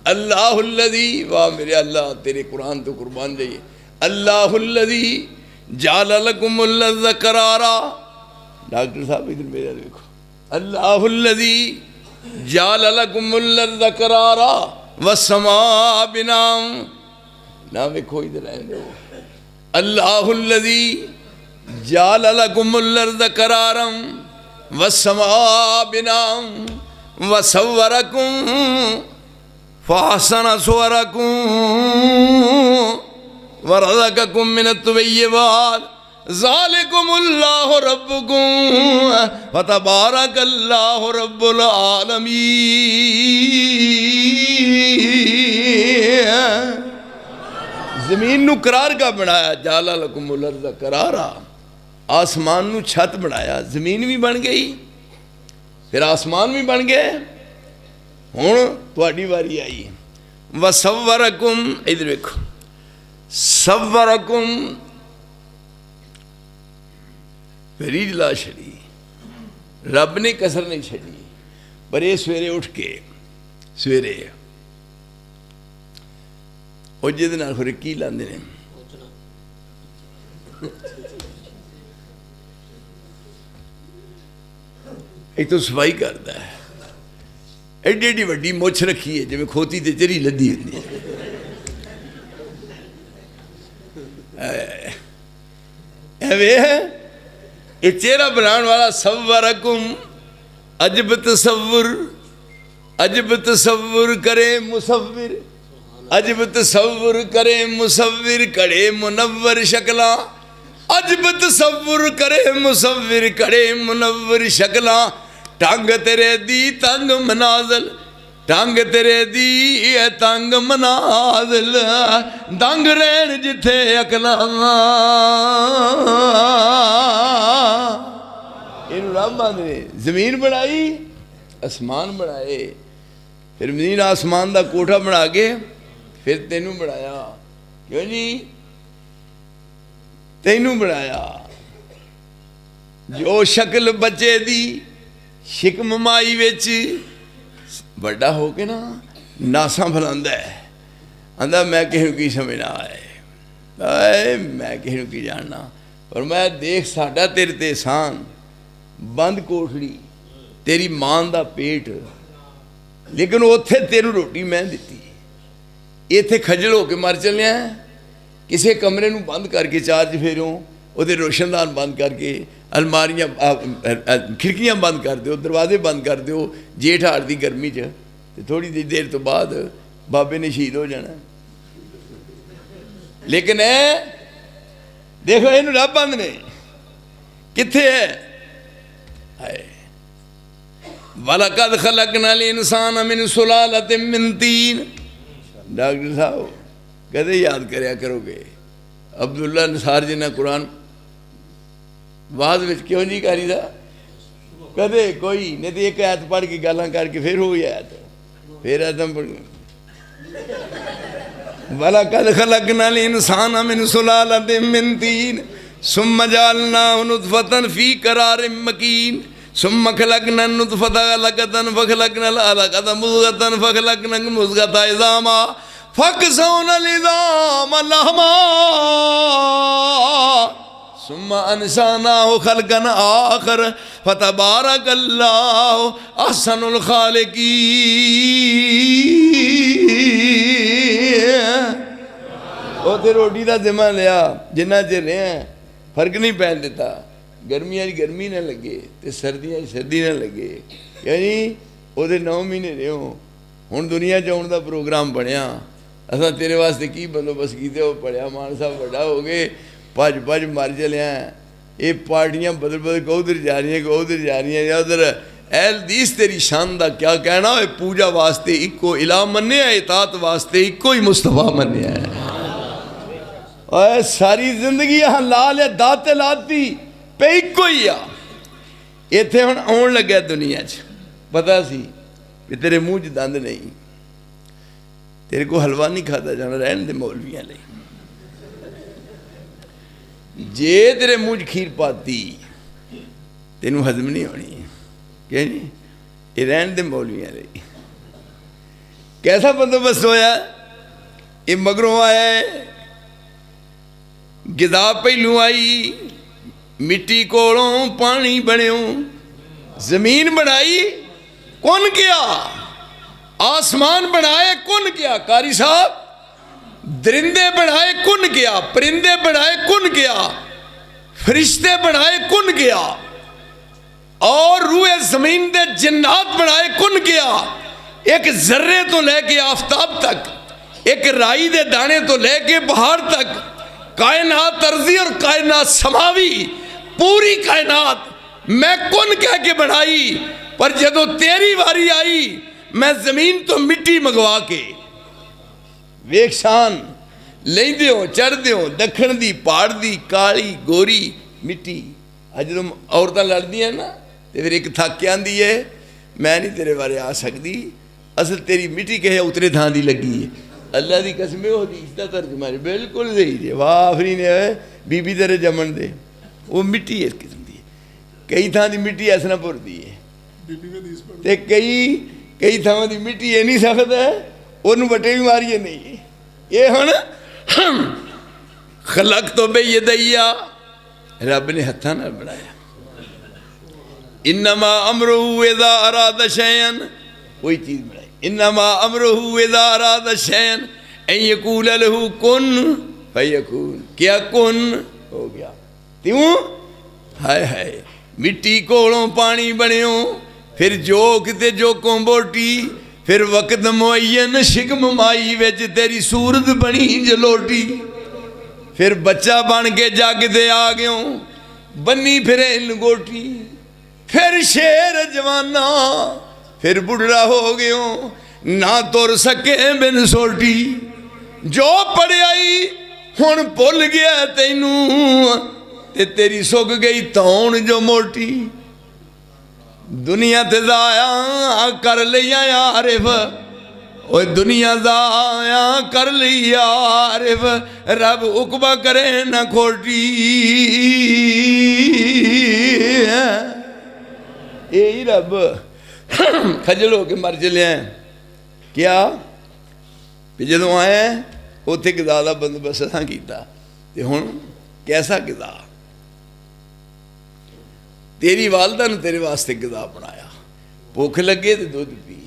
अल्लाहुल्लज़ी, वाह मेरे अल्लाह, तेरे कुरान तो कुर्बान जाइए। अल्लाहुल्लज़ी जाल लकुमुल अर्ज़ करारा। डॉक्टर साहब इधर मेरा देखो। अल्लाहुल्लज़ी जाल लकुमुल अर्ज़ करारा वस्समा बिनाम ना वेखो इधर रहने दो। अल्लाहुल्लज़ी जाल लकुमुल अर्ज़ करारम वस्समा बिनाम वसव्वरकुम फ़अहसन सुवरकुम वरज़क़कुम मिनत-तय्यिबात ज़ालिकुमुल्लाहु रब्बुकुम फ़तबारकल्लाहु रब्बुल आलमीन। ज़मीन नू करार का बनाया, जाला लकुमुल अर्ज़ करारा, आसमान नू छत बनाया, ज़मीन भी बन गई फिर आसमान भी बन गए। हुण तुहाडी वारी आई। वसव्वरकुम, इधर देखो, सव्वरकुम रीढ़ ला छड़ी, रब ने कसर नहीं छड़ी। पर ये सवेरे उठ के सवेरे और जिद नाल फिर की लांदे ने एक तो सफाई करता है, एडी एडी वड्डी मुछ रखी है जिवें खोती ते चरी लद्दी हुंदी है। ये चेहरा बनाने वाला सव्वरकुम, अजब तसव्वुर करे मुसव्विर, अजब तसव्वुर करे मुसव्विर, कड़े मुनव्वर शक्ला, अजब तसव्वुर करे मुसव्विर, कड़े मुनव्वर शक्ला, टंग तेरे दी तंग मनाजल, टंग तेरे दी तंग मनाजल, दंग रहन जिथे अकला। इन रब ने जमीन बनाई, आसमान बनाए, फिर जमीन आसमान का कोठा बना के फिर तेनू बनाया। क्यों जी? तेनू बनाया जो शक्ल बच्चे दी शिकम माई विच बड़ा हो के ना नासा फैलांदा है, आंदा मैं किसी की समझना है, मैं किसी की जानना, पर मैं देख साडा तेरे ते एहसान, बंद कोठड़ी तेरी मां दा पेट, लेकिन उत्थे तेनू रोटी मैं दिती, इत्थे खजल होके मर चलिया। किसी कमरे नू बंद करके चार चफेरों उहदे रोशनदान बंद करके, अलमारियां खिड़कियां बंद कर दो, दरवाजे बंद कर दो, जेठ हाड़ की गर्मी च, तो थोड़ी देर तो बाद बाबे ने शहीद हो जाना। लेकिन देखो इनू रब बंद ने कित्थे है। वलक़द ख़लक़नल इंसान मिन सुलालतिम मिन तीन। डॉक्टर साहब कदे याद करया करोगे अब्दुल्ला नसार जी ने कुरान वाज विच क्यों नहीं करी दा कदे कोई नहीं, तो एक आयत पढ़ के गालां करके फिर हो आयत, फिर आयत वलक़द ख़लक़नल इंसान मिन सुलालतिम मिन तीन सुम्मा जअलनाहु नुत्फ़तन फ़ी क़रारिम मकीन सुम्मा ख़लक़नन नुत्फ़ता अलक़तन फ़ख़लक़नल अलक़त मुज़ग़तन फ़ख़लक़नल मुज़ग़त इज़ामा फ़कसौनल इज़ाम लहमा सुम्मा अंशानाहु ख़ल्क़न आख़र फ़तबारकल्लाहु अहसनुल ख़ालिक़ीन। उसे रोटी का जिम्मा लिया, जिन्ना चिर रहे फर्क नहीं पैन दिता, गर्मियां गर्मी ना लगे तो सर्दियां सर्दी ना लगे, यानी वो 9 महीने रहे हुण दुनिया च आने का प्रोग्राम बनया, असा तेरे वास्ते की बंदोबस्त किए, वो पढ़िया मान साहब बड़ा हो गए, भज भज मर चलिया। ये पार्टियां बदल बदल को उधर जा रही हैं, को उधर जा रही हैं, उधर एलदीस तेरी शान का क्या कहना है। पूजा वास्ते इको इला मन्या, इतात वास्ते इको ही मुस्तफा मन्या है। और सारी जिंदगी यहाँ ला लिया दाते लाती पे इको ही आ, इत्थे हुण आउण लग्या दुनिया च, पता सी कि तेरे मूँह च दंद नहीं, तेरे को हलवा नहीं खाता जाना, रहन दे मौलवियां लई। जे तेरे मूँह च खीर पाती तेनू हजम नहीं होनी, क्या जी? ये रहन दे मौलवियां लई। कैसा बंदोबस्त होया? ये मगरों आया है, गिदा पहलू आई, मिट्टी कोलों पानी बनियो, जमीन बनाई कौन किया? आसमान बनाए कौन किया? कारी साहब, दरिंदे बनाए कौन किया? परिंदे बनाए कौन किया? फरिश्ते बनाए कौन किया? और रूए जमीन दे जन्नात बनाए कौन किया? एक जर्रे तो लेके आफताब तक, एक राई दे दाने तो लेके पहाड़ तक, कायनात अर्जी और कायनात समावी, पूरी कायनात मैं कौन कह के बनाई। पर जदों तेरी वारी आई, मैं जमीन तो मिट्टी मंगवा के वेख शान लेंदे हो चढ़दे हो, दखण दी पहाड़ दी काली गोरी मिट्टी। अज जो औरतां लड़दियां ना तो फिर एक थक के आंदी है मैं नहीं तेरे बारे आ सकती, असल तेरी मिट्टी कहे उतरे थां दी लगी है। अल्लाह की कसम हो इसका तर्जमा है, बिल्कुल सही है। वाह आफरी ने बीबी तेरे जमन दे, वो मिट्टी इस किस्म की कई थां की मिट्टी असनापुर दी है, ते कई थावां की मिट्टी ये नहीं सकता है, उन्होंने बटे भी मारिए नहीं। ये हुण खलक तो बे यदैया, रब ने हत्थां नाल बनाया। इन्नमा अमरुहु इज़ा अरादा शैअन, कोई चीज़ बनाई, इन्नमा अमरुहु इज़ा अरादा शैअन अन यकूल लहू कुन फयकून, क्या कुन हो गया। क्यों? हाय हाय मिट्टी कोलों पानी बनियो, फिर जोक ते जोकों बोटी, फिर वक्त मुअय्यन शिकम माई विच तेरी सूरत बनी जलोटी, फिर बच्चा बन के जग दे आ गयो बनी फिरे लंगोटी, फिर शेर जवाना, फिर बुढ़ा हो गयो ना तुर सके बिन सोटी। जो पढ़ियाई हुण भुल गया तैनू, ते तेरी सुक गई तौण जो मोटी। दुनिया ते जाया कर लिया आरिफ, ओए दुनिया जाया कर लिया आरिफ, रब उकबा करे न खोटी। यही रब खजल हो के मर चलिया क्या भी जो आए उत्थे गिदा का बंदोबस्त असां कीता, ते हुण कैसा गिदा? तेरी वालदा ने तेरे वास्ते गिदा बनाया। भुख लगे तो दुध पी,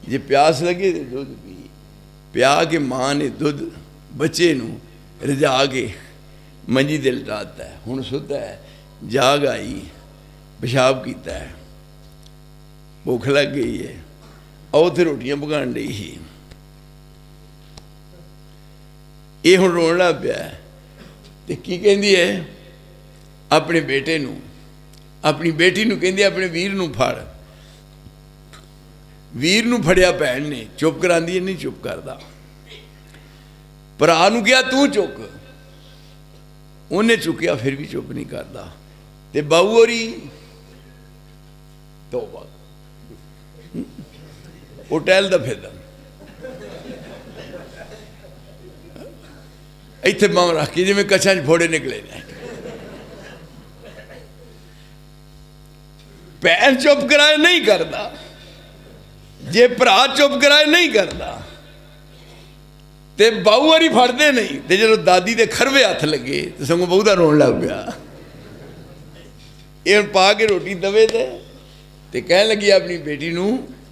जे प्यास लगे तो दुध पी, प्या के माँ ने दुध बच्चे नू रजा के मंजी ते लटाता है। हुण सुता है, जाग आई, पेशाब किया है, भुख लग गई है, और उत्थे रोटियां पकान डी ही, ये हुण रोन लग पिया ते की कहंदी है अपने बेटे नू, अपनी बेटी नू कहंदी अपने वीर नू फड़। वीर नू फड़िया भैन ने, चुप करांदी है, नहीं चुप करदा। भरा नू कहा तू चुक, उन्हें चुकिया फिर भी चुप नहीं करता। ते बाऊ होरी तौबा वो टहलदा फिरदा इत्थे बांह रख के जिवें कच्छां च फोड़े निकले ने। भैन चुप कराए नहीं करता, जे भरा चुप कराए नहीं करता, ते बाऊ वारी फड़ते नहीं, ते जो दादी दे खरवे हथ लगे तो सगों बहू दा रोन लग पिया। ये पा के रोटी तवे ते कह लगी अपनी बेटी नू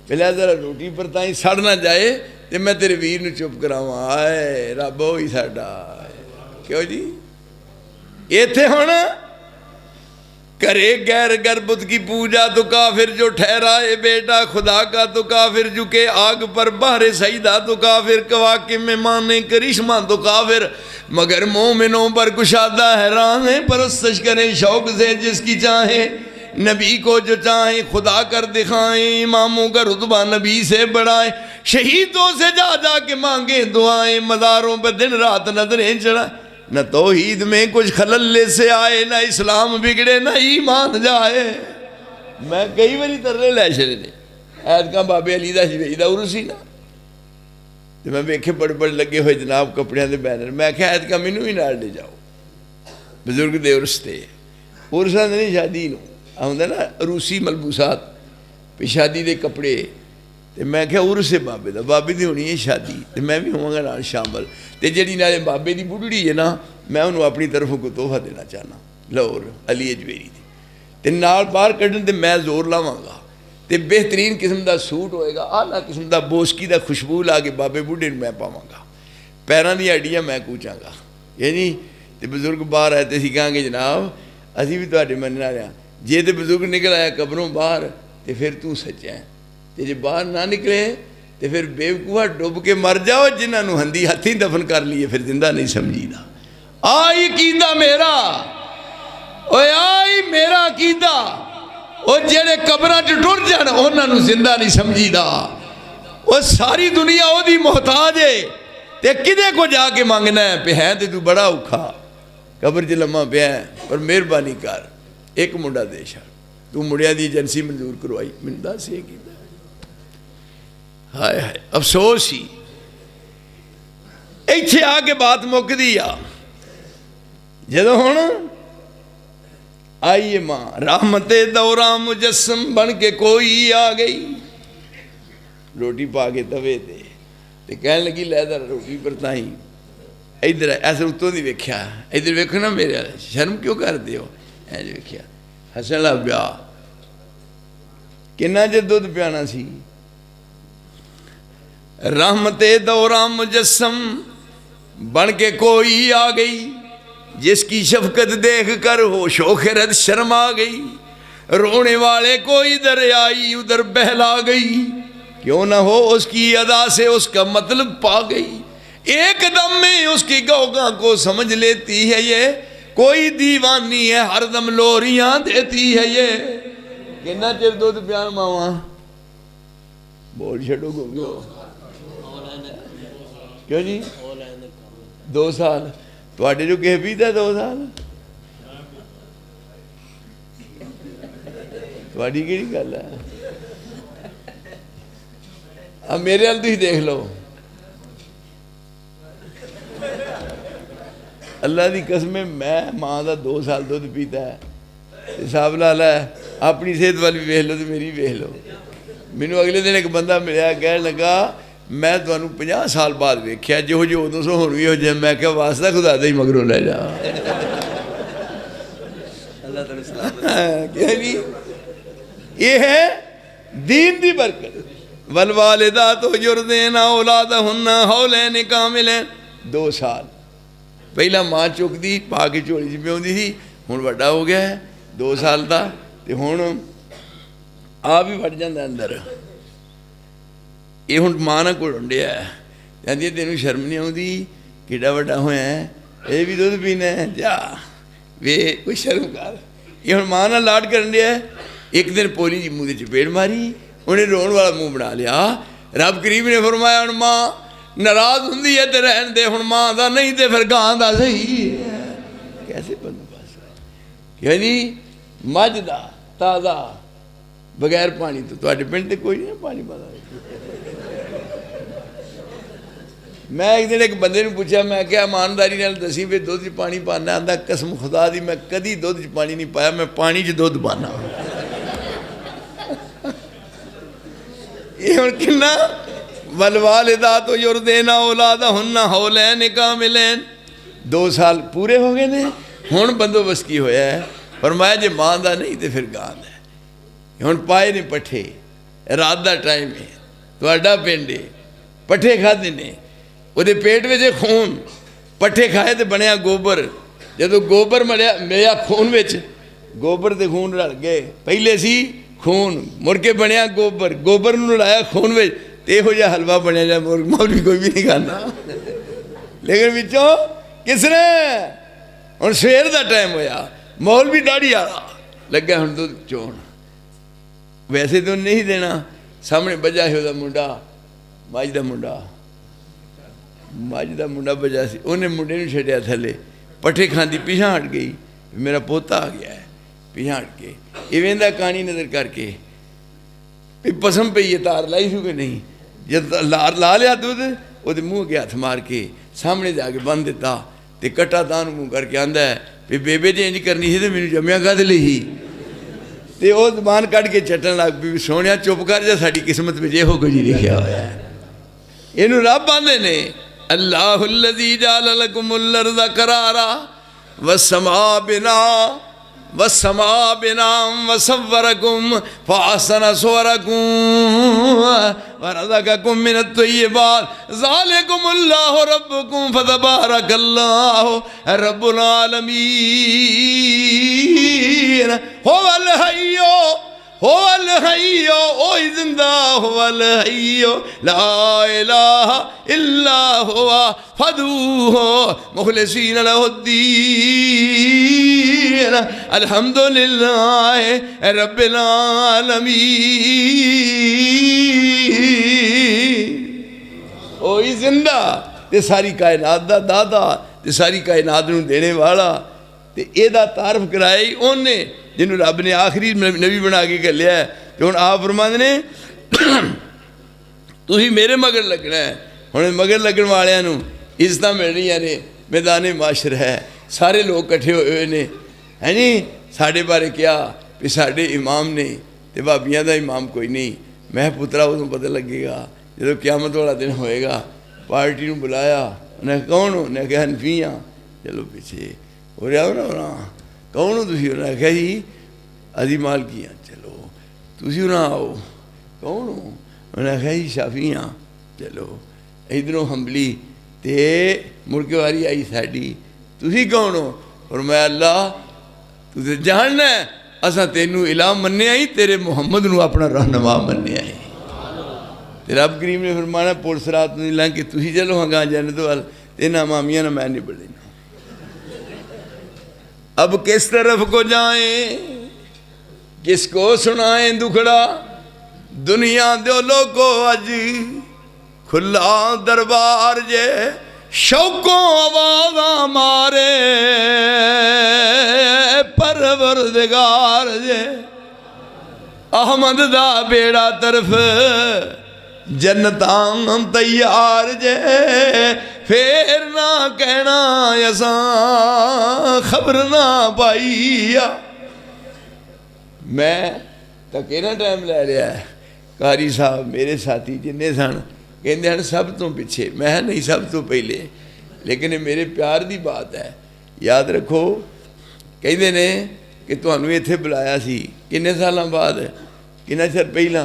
पहले जरा रोटी पर ताई सड़ ना जाए, ते मैं तेरे वीर नू चुप करावां। आए रब ही साडा, क्यों जी इत्थे हुण करे गैर गर्भुत की पूजा तो काफिर, जो ठहराए बेटा खुदा का तो काफिर, झुके आग पर बहरे सईदा तो काफिर, कवाके में माने करिश्मा तो काफिर, मगर मोमिनों पर कुशादा हैरान है, परस्तश करें शौक से जिसकी चाहे, नबी को जो चाहे खुदा कर दिखाएं, इमामों का रुतबा नबी से बढ़ाए, शहीदों से जा जा के मांगे दुआएं, मज़ारों पर दिन रात नजरें चढ़ाए। न तौहीद में कुछ खलल से आए, न इस्लाम बिगड़े न ईमान जाए। मैं कई बारी तरले लै छड़े ने, ऐतकां बाबे अली दा शबीई दा उर्स ही ना, तो मैं वेखे बड़े बड़े लगे हुए जनाब कपड़ियां दे बैनर, मैं आख्या ऐतकां मैनू भी नाल ले जाओ बजुर्ग दे उर्स ते। उर्सां दे नहीं शादी नूं आउंदा ना रूसी मलबूसात भी शादी दे कपड़े, तो मैं क्या उर्स है बाबे दा, बाबे दी होनी है शादी, तो मैं भी होवांगा नाल शामिल। तो जी नाले बाबे की बुढ़ड़ी है ना, मैं उन्होंने अपनी तरफों को तोहफा देना चाहना, लाहौर अली अजमेरी ते नाल बाहर कढ़न ते मैं जोर लावांगा, तो बेहतरीन किस्म का सूट होएगा, आला किस्म का बोसकी का खुशबू ला के बाबे बूढ़े मैं पावांगा, पैरों दी हड्डियां मैं कूचांगा, ये नहीं। तो बजुर्ग बाहर आए तो असीं कहांगे जनाब असीं भी तुहाडे मनण वाले हां। जे तो बजुर्ग निकल आया कबरों बाहर तो फिर तू सच्चा है, तो जे बाहर ना निकले तो फिर बेवकूफा डुब के मर जाओ, जिन्होंने हंदी हथी दफन कर लिए फिर जिंदा नहीं समझीदा। आई कीदा मेरा ओए आई मेरा कीदा, और जेड़े कब्रां च टुर जान उन्होंने जिंदा नहीं समझीदा। वो सारी दुनिया ओदी मोहताज है, ते किदे को जाके मंगना है पे है, तो तू बड़ा औखा कब्र च लम्मा पिया है, पर मेहरबानी कर एक मुंडा दे छड़, तू मुंडिया दी एजेंसी मंजूर करवाई, मैनूं दस ये कीता। हाय हाय अफसोस ही इत्थे आके बात मुकदी आ। जदों हुण आई मां रहमते दौरा मुजस्सम बन के कोई आ गई, रोटी पा के तवे ते कहन लगी लै दर रोटी परताई। इधर ऐसे उत्तों दी वेख्या, इधर वेखो ना मेरे वाले, शर्म क्यों करते हो, ऐ वेख्या हसन लग पिया। किन्ना चिर दुध पियाना सी। रहमते दौरा मुजस्सम बन के कोई आ गई, जिसकी शफकत देख कर होशो खिरत शर्मा गई। रोने वाले को इधर आई उधर बहला गई, क्यों ना हो उसकी अदा से उसका मतलब पा गई। एक दम में उसकी गौगा को समझ लेती है ये, कोई दीवानी है हरदम लोरियां देती है ये। कितना चिर दूध प्यान मावा बोल छो गो, क्यों जी 2 साल थोड़े जो किसे पीता 2 साल, थोड़ी कि गल है। अब मेरे वाल तुम देख लो, अल्लाह की कसम मैं माँ का 2 साल दुध पीता है, हिसाब ला लै अपनी सेहत वाल भी वेख लो तो मेरी वेख लो। मैनू अगले दिन एक बंदा मिलया, कह लगा मैं तुहानू 50 साल बाद वेख्या, जो जो उदों सो हुण भी हो जाए। मैं क्या वास्ता खुदा दा ही मगरों लै जा। क्या जी ये है दीन दी बरकत। वल वालिदा तो युरदीना औलादहुन्ना हौलैन कामिलैन, 2 साल पहला माँ चुकती पा के झोली च पियाउंदी सी, हुण वड्डा हो गया है 2 साल का, तो हुण आ भी वड़ जाता अंदर। ये हुण माँ ना घुलण डिया है, कहती तेनू शर्म नहीं आती किड्डा वड्डा होया है, ये भी दुध पीना है, जा वे कोई शर्म कर। ये हुण माँ नाल लाड करन डिया है। एक दिन पोली जी मूँह चपेड़ मारी, उन्हें रोन वाला मुँह बना लिया। रब करीम ने फरमाया हुण माँ नाराज हुंदी है तो रहन दे, हुण माँ का नहीं तो फिर गां का सही। कैसे बंदोबस्त क्या जी, मझ का ताज़ा बगैर पानी तो तुहाडे पिंड ते कोई नहीं पानी पाता। मैं एक दिन एक बंदे ने पूछा, मैं क्या ईमानदारी नाल दसी भी दुध च पानी पाना, आंदा कसम खुदा दी मैं कदी दुध च पानी नहीं पाया, मैं पानी च दुध पाना। ये हुण किन्ना वल वालिदा तो युरदीना औलादहुन्ना हौलैन कामिलैन, 2 साल पूरे हो गए ने। हुण बंदोबस्त की होया है, फरमाया जे मां दा नहीं तो फिर गां दा। हुण पाए ने पट्ठे, रात का टाइम है, तुहाडा पिंड है, पट्ठे खाधे ने, उहदे पेट में खून, पट्ठे खाए तो बनया गोबर। जो गोबर मिलिया खून में, गोबर ते खून रल गए, पहले सी खून मुड़ के बनया गोबर, गोबर नूं लाया खून में, तो यहो जिहा हलवा बनया जा मौलवी कोई भी नहीं खाना। लेकिन विचों किसने हुण सवेर का टाइम होया, मौलवी दाढ़ी वाला लग्या हुण दुध चोण, वैसे तो नहीं देना, सामने बजा है वह मुंडा, मझ का मुंडा, मझ का मुंडा बजा सी, उन्हें मुंडे नूं छड्डिया थले, पट्ठे खांदी पिछां हट गई, मेरा पोता आ गया है, पिछां हट के इवें दा कहानी नज़र करके पसम पई है, तार लाई सू कि नहीं, जब ला लिया दुध वो मूँह के हथ मार के सामने जाके बन दिता, तो कट्टा तान मूँह करके आंदा है भी बेबे जी इंज करनी सी तो मैनू जम्मिया कद लई, तो वह जबान कढ़ के चटन लग पई, सोनिया चुप कर जा, साड़ी किस्मत में यहो कुछ लिखा होया है। इनू रब आंदे ने अल्लाहुल्लज़ी जअल लकुमुल अर्ज़ करारा वस्समा बिना वस्समा बिनाम वसव्वरकुम फअहसन सुवरकुम वरज़क़कुम मिनत तय्यिबात ज़ालिकुमुल्लाहु रब्बुकुम फतबारकल्लाहु रब्बुल आलमीन हुवल हय्यो ओ जिंदा हुवल हय्यो ला इलाहा इल्ला हुवा फदूहु मुखलिसीन लहुद्दीन अल्हम्दुलिल्लाहि रब्बिल आलमीन। ओ जिंदा ते सारी कायनात दा दादा ते सारी कायनात नूं देने वाला ते एदा तारफ कराई ओने जिन्हों रब ने आखिरी नबी बना के घलिया है। तो हुण आप फरमांदे ने तुसीं मेरे मगर लगना है। हुण मगर लगन वालियां नूं इज्जतां मिल रहीआं ने, मैदाने माशर है, सारे लोग इकट्ठे होए हुए ने, है नी। साडे बारे क्या भी साडे इमाम ने ते भाबियां दा इमाम कोई नहीं। मैं पुत्रा उदों पता लगेगा जदों क़यामत वाला दिन होएगा। पार्टी नूं बुलाया, उन्हें कौन हो? उन्हें कहा हनफी हाँ। चलो पीछे हो रहा हो ना कौन हो तुसीं? उन्हें आख्या जी अजी मालकी हाँ। चलो तुसीं ना आओ कौन हो? उन्हें आख्या जी शाफी हाँ। चलो इधरों हंबली ते मुड़के वारी आई साड़ी, तुसीं कौन हो? और मैं अल्लाह तू तो जानना है असा तेनू इलाह मन्निया ही, तेरे मुहम्मद नू अपना रहनुमा मन्निया ही। ते रब करीम ने फरमाना पुलिस रात नहीं लंघ के तुसीं चलो हाँ गां जन्नत वाल, तेना मामिया ना मैं नहीं बढ़ना। अब किस तरफ को जाएं, किसको सुनाएं दुखड़ा, दुनिया दो लोगो अज खुला दरबार जे, शौकों आवाज़ा मारे परवरदिगार जे। अहमद दा बेड़ा तरफ जन्नतां तैयार जे, फिर ना कहना असा खबर ना पाईया। मैं धक्के ना टाइम लै लिया है। कारी साहब मेरे साथी जिन्ने सन कहते हैं सब तो पिछे, मैं नहीं सब तो पहले, लेकिन ये मेरे प्यार की बात है। याद रखो कहते ने कि तुहानू इत्थे बुलाया सी किन्ने सालों बाद, किन्ना चिर पहला।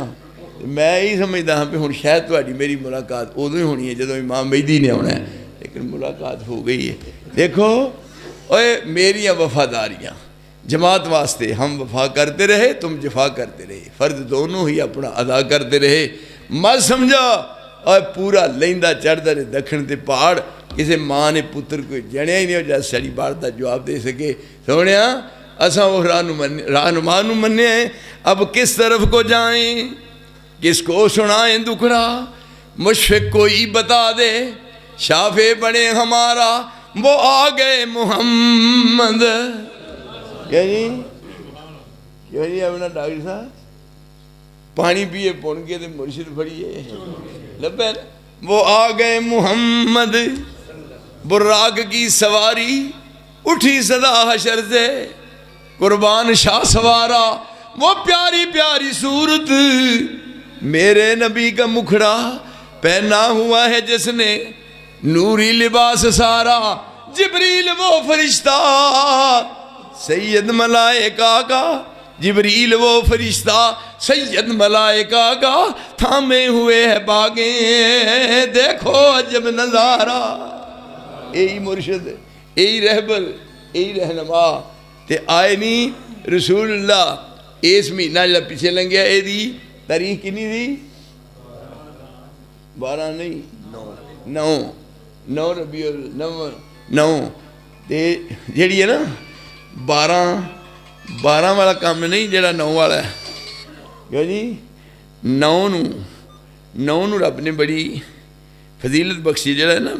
मैं यही समझदा हाँ भी हुण शायद तुहाडी मेरी मुलाकात उदों ही होनी है जदों इमाम मेहदी ने आना है, लेकिन मुलाकात हो गई है। देखो ओए मेरियां वफादारियाँ जमात वास्ते, हम वफा करते रहे तुम जफा करते रहे, फ़र्ज दोनों ही अपना अदा करते रहे। मत समझो और पूरा लहिंदा चढ़दा ने दखण ते पहाड़, किसी माँ ने पुत्र कोई जणिया ही नहीं हो जा साड़ी बात का जवाब दे सके। सोने असा वो रहनुमा नूं मन्निया है। अब किस तरफ को जाएं, किसको सुनाएं दुखड़ा, मुशफ़िक़ कोई बता दे, शाफे बने हमारा वो आ गए मोहम्मद। क्या जी क्यों जी अपना डॉक्टर साहब पानी पिए पुन के तो मुर्शिद फड़िए लबे। वो आ गए मोहम्मद बुर्राक की सवारी, उठी सदा हशर से कुर्बान शाह सवारा। वो प्यारी प्यारी सूरत मेरे नबी का मुखड़ा, पहना हुआ है जिसने नूरी लिबास सारा। जिब्रील वो फरिश्ता सैयद मलाइका का, जिब्रील वो फरिश्ता सैयद मलाइका का, थामे हुए है बागे देखो अजब नज़ारा। यही मुर्शिद, यही रहबर, यही रहनुमा। ते आए नहीं रसूलुल्लाह इस महीना जो पिछे लंघिया, यदी तारीख कितनी थी? 12 नहीं 9 रबीउल नव्वल 9। ते जी है ना 12 वाला काम नहीं, जरा 9 वाला है। क्यों जी 9 रब ने बड़ी फजीलत बख्शी। जरा ना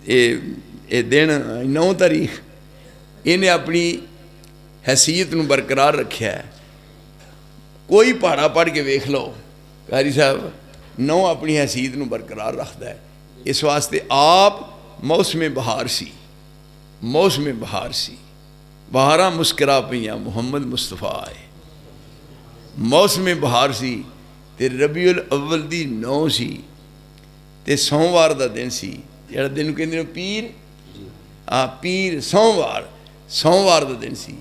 ये दिन 9 तारीख इन्हें अपनी हैसीयत नूं बरकरार रखा है। कोई पहाड़ा पढ़ के वेख लो, कारी साहब 9 अपनी हैसीयत नूं बरकरार रखता है। इस वास्ते आप मौसम बहार सी, मौसम बहार सी, बहारा मुस्करा पईयां मुहम्मद मुस्तफा आए। मौसम बहार सी ते रबीउल अव्वल दी 9 सी ते सोमवार का दिन सी, जिहड़ा दिन कहंदे ने पीर। पीर सोमवार का दिन सी।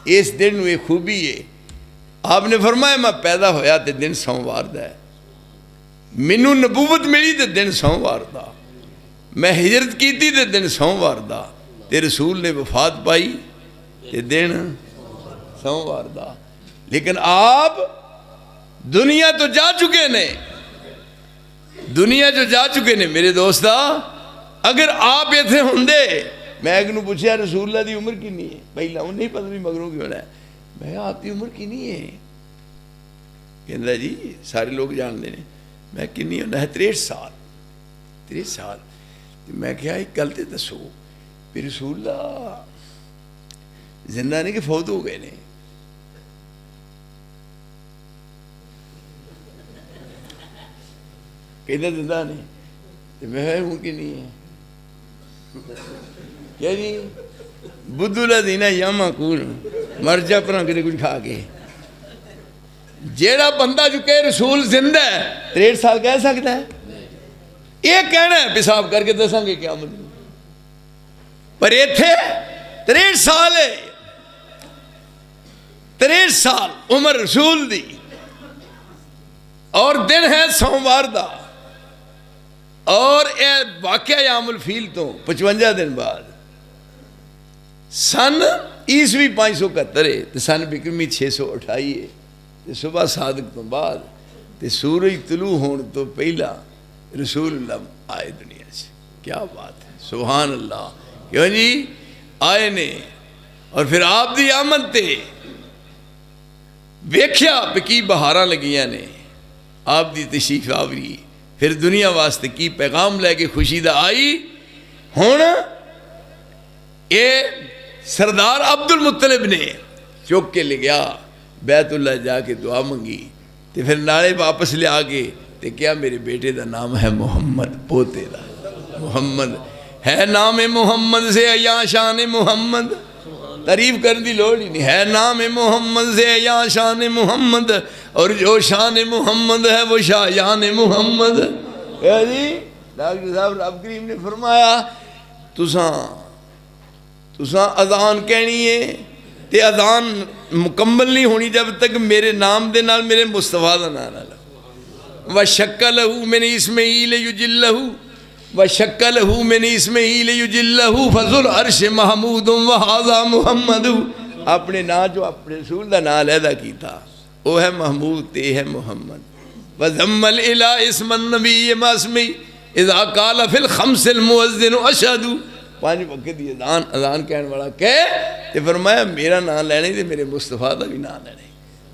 इस दिन में खूबी है। आपने फरमाया मैं पैदा होया तो दिन सोमवार का है, मैनू नबूवत मिली तो दिन सोमवार का, मैं हिजरत की तो दिन सोमवार का, ते रसूल ने वफात पाई तो दिन सोमवार का। लेकिन आप दुनिया तो जा चुके ने, दुनिया जो जा चुके ने मेरे दोस्ता। अगर आप इतने होंगे, मैं एक नूं पूछया रसूलुल्लाह की उम्र कितनी है, पहला उन्हें पता नहीं मगरों क्यों है, मैं आपकी उम्र कितनी है, कहता जी सारे लोग जानते हैं। मैं कितनी होना है, 63 साल। 63 साल। तो मैं क्या एक गल तो दसो भी रसूलुल्लाह जिंदा नहीं कि फौत हो गए ने? कहता जिंदा नहीं। तो मैं हूँ कि नहीं है, क्या जी बुद्धूला दीना यामा कून मर जा पर कुछ खा के। जेड़ा बंदा जो कहे रसूल जिंदा है 63 साल कह सकता है? ये कहना है पेशाब करके दसांगे क्या मतलब, पर इत्थे 63 साल है, 63 साल उम्र रसूल दी, और दिन है सोमवार का, और यह वाकया यामुल फील तो 55 दिन बाद सन ईसवी 571 है, तो सन बिक्रमी 628 है, तो सुबह सादक तो बाद तो सूरज तुलू होने तो पहला रसूलुल्लाह आए दुनिया से। क्या बात है, सुभान अल्लाह। क्यों जी आए ने, और फिर आप दी आमद ते वेख्या की बहारां लगियां ने, आप दी तशरीफ आवरी, फिर दुनिया वास्ते की पैगाम लैके खुशी दा आई। हुण ये सरदार अब्दुल मुत्तलिब ने चुक के ले गया बैतुल्ला जाके दुआ मंगी, तो फिर नाले वापस लिया के ते क्या मेरे बेटे का नाम है मोहम्मद, पोते का मोहम्मद है, नाम है मोहम्मद से या शान मोहम्मद, तारीफ करने की लोड़ ही नहीं है, नाम है मोहम्मद से या शान मोहम्मद, और जो शान मोहम्मद है वो शायान मोहम्मद है जी। डॉक्टर साहब रब करीम ने फरमाया तुसा अजान कहनी है, ते अजान मुकम्मल नहीं होनी जब तक मेरे नाम दे नाल मेरे मुस्तफा का नाम ना लो। व शक्कलहू मैंने इस्माईल युजिल्लहू, व शक्कलहू मैंने इस्माईल युजिल्लहू फजुल अर्श महमूद व हाजा मुहम्मद। अपने ना जो अपने रसूल का नाम लैदा किया वो है महमूद, ते है मुहम्मद। व ज़म्मल इला इस्मन नबी मासमी इज़ा काला फिल खम्सिल मुअज़्ज़िन अशहदु। 5 वक्त की अजान, अजान कहने वाला कह ते फरमाया मेरा नाम लेने ते मेरे मुस्तफा का भी नाम लेने,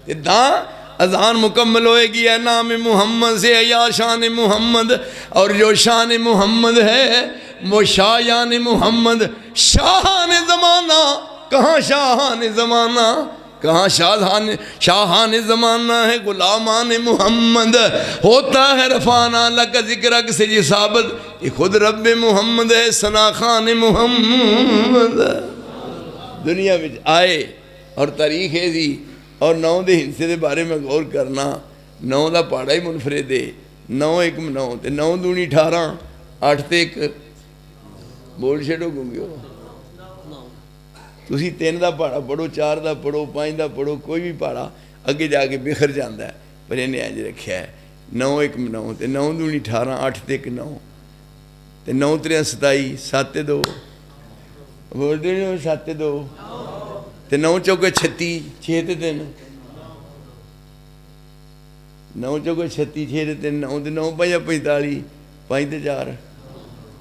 ते दां अजान मुकम्मल होएगी है नाम मुहम्मद से या शान मुहम्मद, और जो शान मुहम्मद है वो शायान मुहम्मद। शाहान ज़माना कहाँ शाहान ज़माना, कहाँ शाहान ज़माना है गुलामान मुहम्मद, होता है रफाना लक जिक्र से जिसाबत, ये खुद रब मुहम्मद है सना खान मुहम्मद। दुनिया में आए और तारीख है जी, और 9 के हिस्से के बारे में गौर करना। 9 का पहाड़ा ही मुनफरिद है, 9 1 9 तो 9 दूनी 18, 8 ते 1 बोल छो घूमियो। तुसी 3 का पहाड़ा पढ़ो, 4 का पढ़ो, 5 का पढ़ो, कोई भी पहाड़ा अगे जाके बिखर जाता है, पर इन्हें इंज रखा है 9 1 9 तो 9 दूनी 18, 8 ते 1 9 तो 9 3 27, 7 ते 2 बोलते नहीं 7 ते 2 तो 9 चौके 36, 6 ते 3 9 चौके 36, 6 ते 3 9 ते 9 5 45, 5 ते 4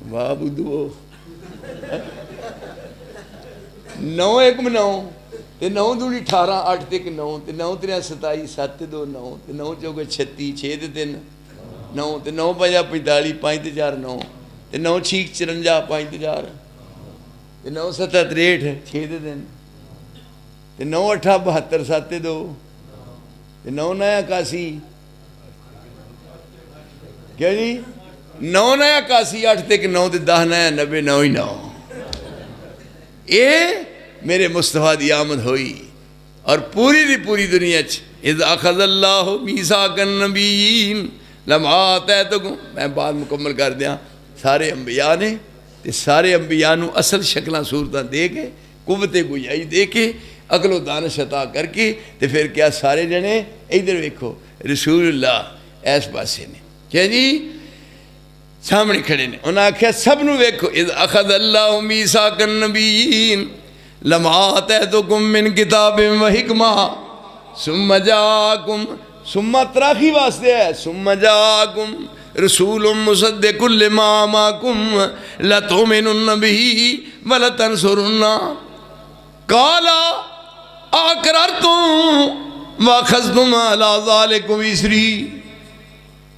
वाह बुद्धू। 9 1 9 तो 9 दूनी 18, 8 ते 1 9 तो 9 3 27, 7 ते 2 9 तो 9 चौके 36, 6 ते 3 9 तो 9 5 45, 5 ते 4 9 तो 9 6 54, 5 ते 4 तो 9 7 63, 6 ते 3 तो 9 8 72, 7 ते 2 तो 9 9 81, क्या जी 9 9 81, 8 ते 9 तो 10 9 90, 9 ही 9। ये मेरे मुस्तफा की आमद हुई, और पूरी दी पूरी दुनिया इज़ अख़ज़ल्लाहु मीसाक़न नबीयीन लम्मा आतैतुकुम। मैं बात मुकम्मल कर दिया। सारे अंबिया ने ते सारे अंबिया नूं असल शक्लां सूरतां दे के कुव्वते गुंजाई दे के अकलो दानिश अता करके तो फिर क्या सारे जने इधर वेखो रसूलुल्लाह इस पासे ने क्या जी सामने खड़े ने उन्हें आख्या सब नूं वेखो इद अखद अल्लाहु मीसाकन नबीयीन लमा तहतुकुम मिन किताबिन व हिकमा सुम्मा जाकुम सुम्मा तराखी वास्ते है सुम्मा जाकुम रसूलुम मुसद्दिकुल लिमा माकुम लतुमिनुन बिही व लतंसुरुन्ना काला अकररतुम व अखज़तुम अला ज़ालिकुम इसरी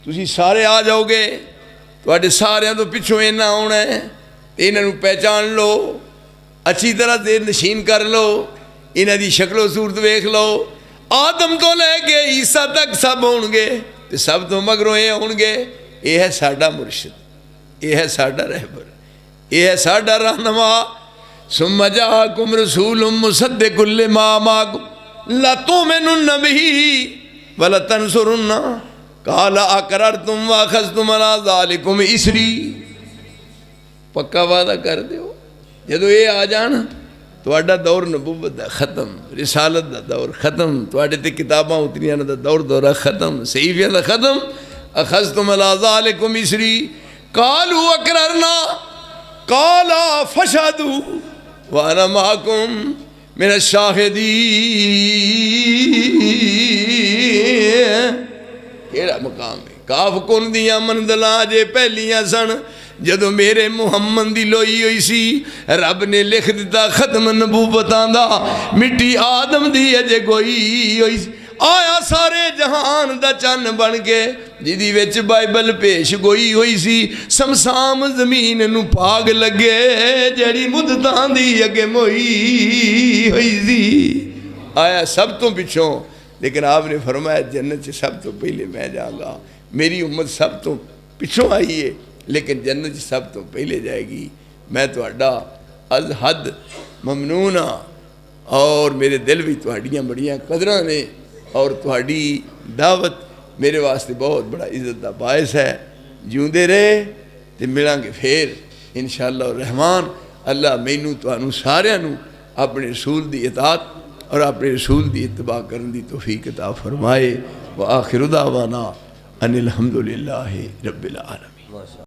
तुसी सारे आ जाओगे तुहाडे सारियां तो पिछों इन्ना आउणा है इन्हां पहचान लो अच्छी तरह से नशीन कर लो इन्हां दी शक्लो सूरत वेख लो आदम तो लैके ईसा तक सब होणगे ते सब तो मगरों ये होणगे ये है साडा मुर्शिद ये है साडा रहबर ये है साडा रहनुमा सुम्मा जाकुम रसूलुम मुसद्दिकुल लिमा माकुम लतुमिनुन बिही व लतंसुरुन्ना काला अकररतुम व अखज़तुम अला ज़ालिकुम इसरी पक्का वादा कर दो जदों ये आ जान तुहाडा दौर नबूवत दा खत्म रिसालत दा दौर खत्म तुहाडे ते किताबां उतरियां दा दौर दौरा खत्म सहीफियां दा खत्म अखज़तुम अला ज़ालिकुम इसरी कालू अकररना काला फशहदू व अना माकुम मिन शाहिदीन केड़ा मकाम है काफ कुन दियां मंदलां जे पहलियां सन जदों मेरे मुहम्मद दी लोई हुई सी रब ने लिख दिता खत्म नबूवतां दा मिट्टी आदम दी अजे गोई हुई आया सारे जहान दा चन्न बन के जिदी विच बाइबल पेश गोई हुई सी समसाम जमीन नू पाग लगे जड़ी मुद्दतां दी अगे मोई हुई सी आया सब तो पिछों लेकिन आपने फरमाया जन्नत से सब तो पहले मैं जाऊँगा मेरी उम्मत सब तो पिछों आई है लेकिन जन्नत सब तो पहले जाएगी मैं तुहाडा अज हद ममनून हाँ और मेरे दिल भी तुहाडियां बड़ियां कदरां ने और तुहाडी दावत मेरे वास्ते बहुत बड़ा इज्जत का बायस है जिउंदे रहे तो मिलांगे फिर इंशाअल्लाह रहमान अल्लाह मैनू तुहानू सारियां नू अपने रसूल दी इताअत और अपने रसूल की इत्तबा करने की तौफीक अता फरमाए व आखिर दावाना अनिल हम्दुलिल्लाहि रब्बिल आलमीन।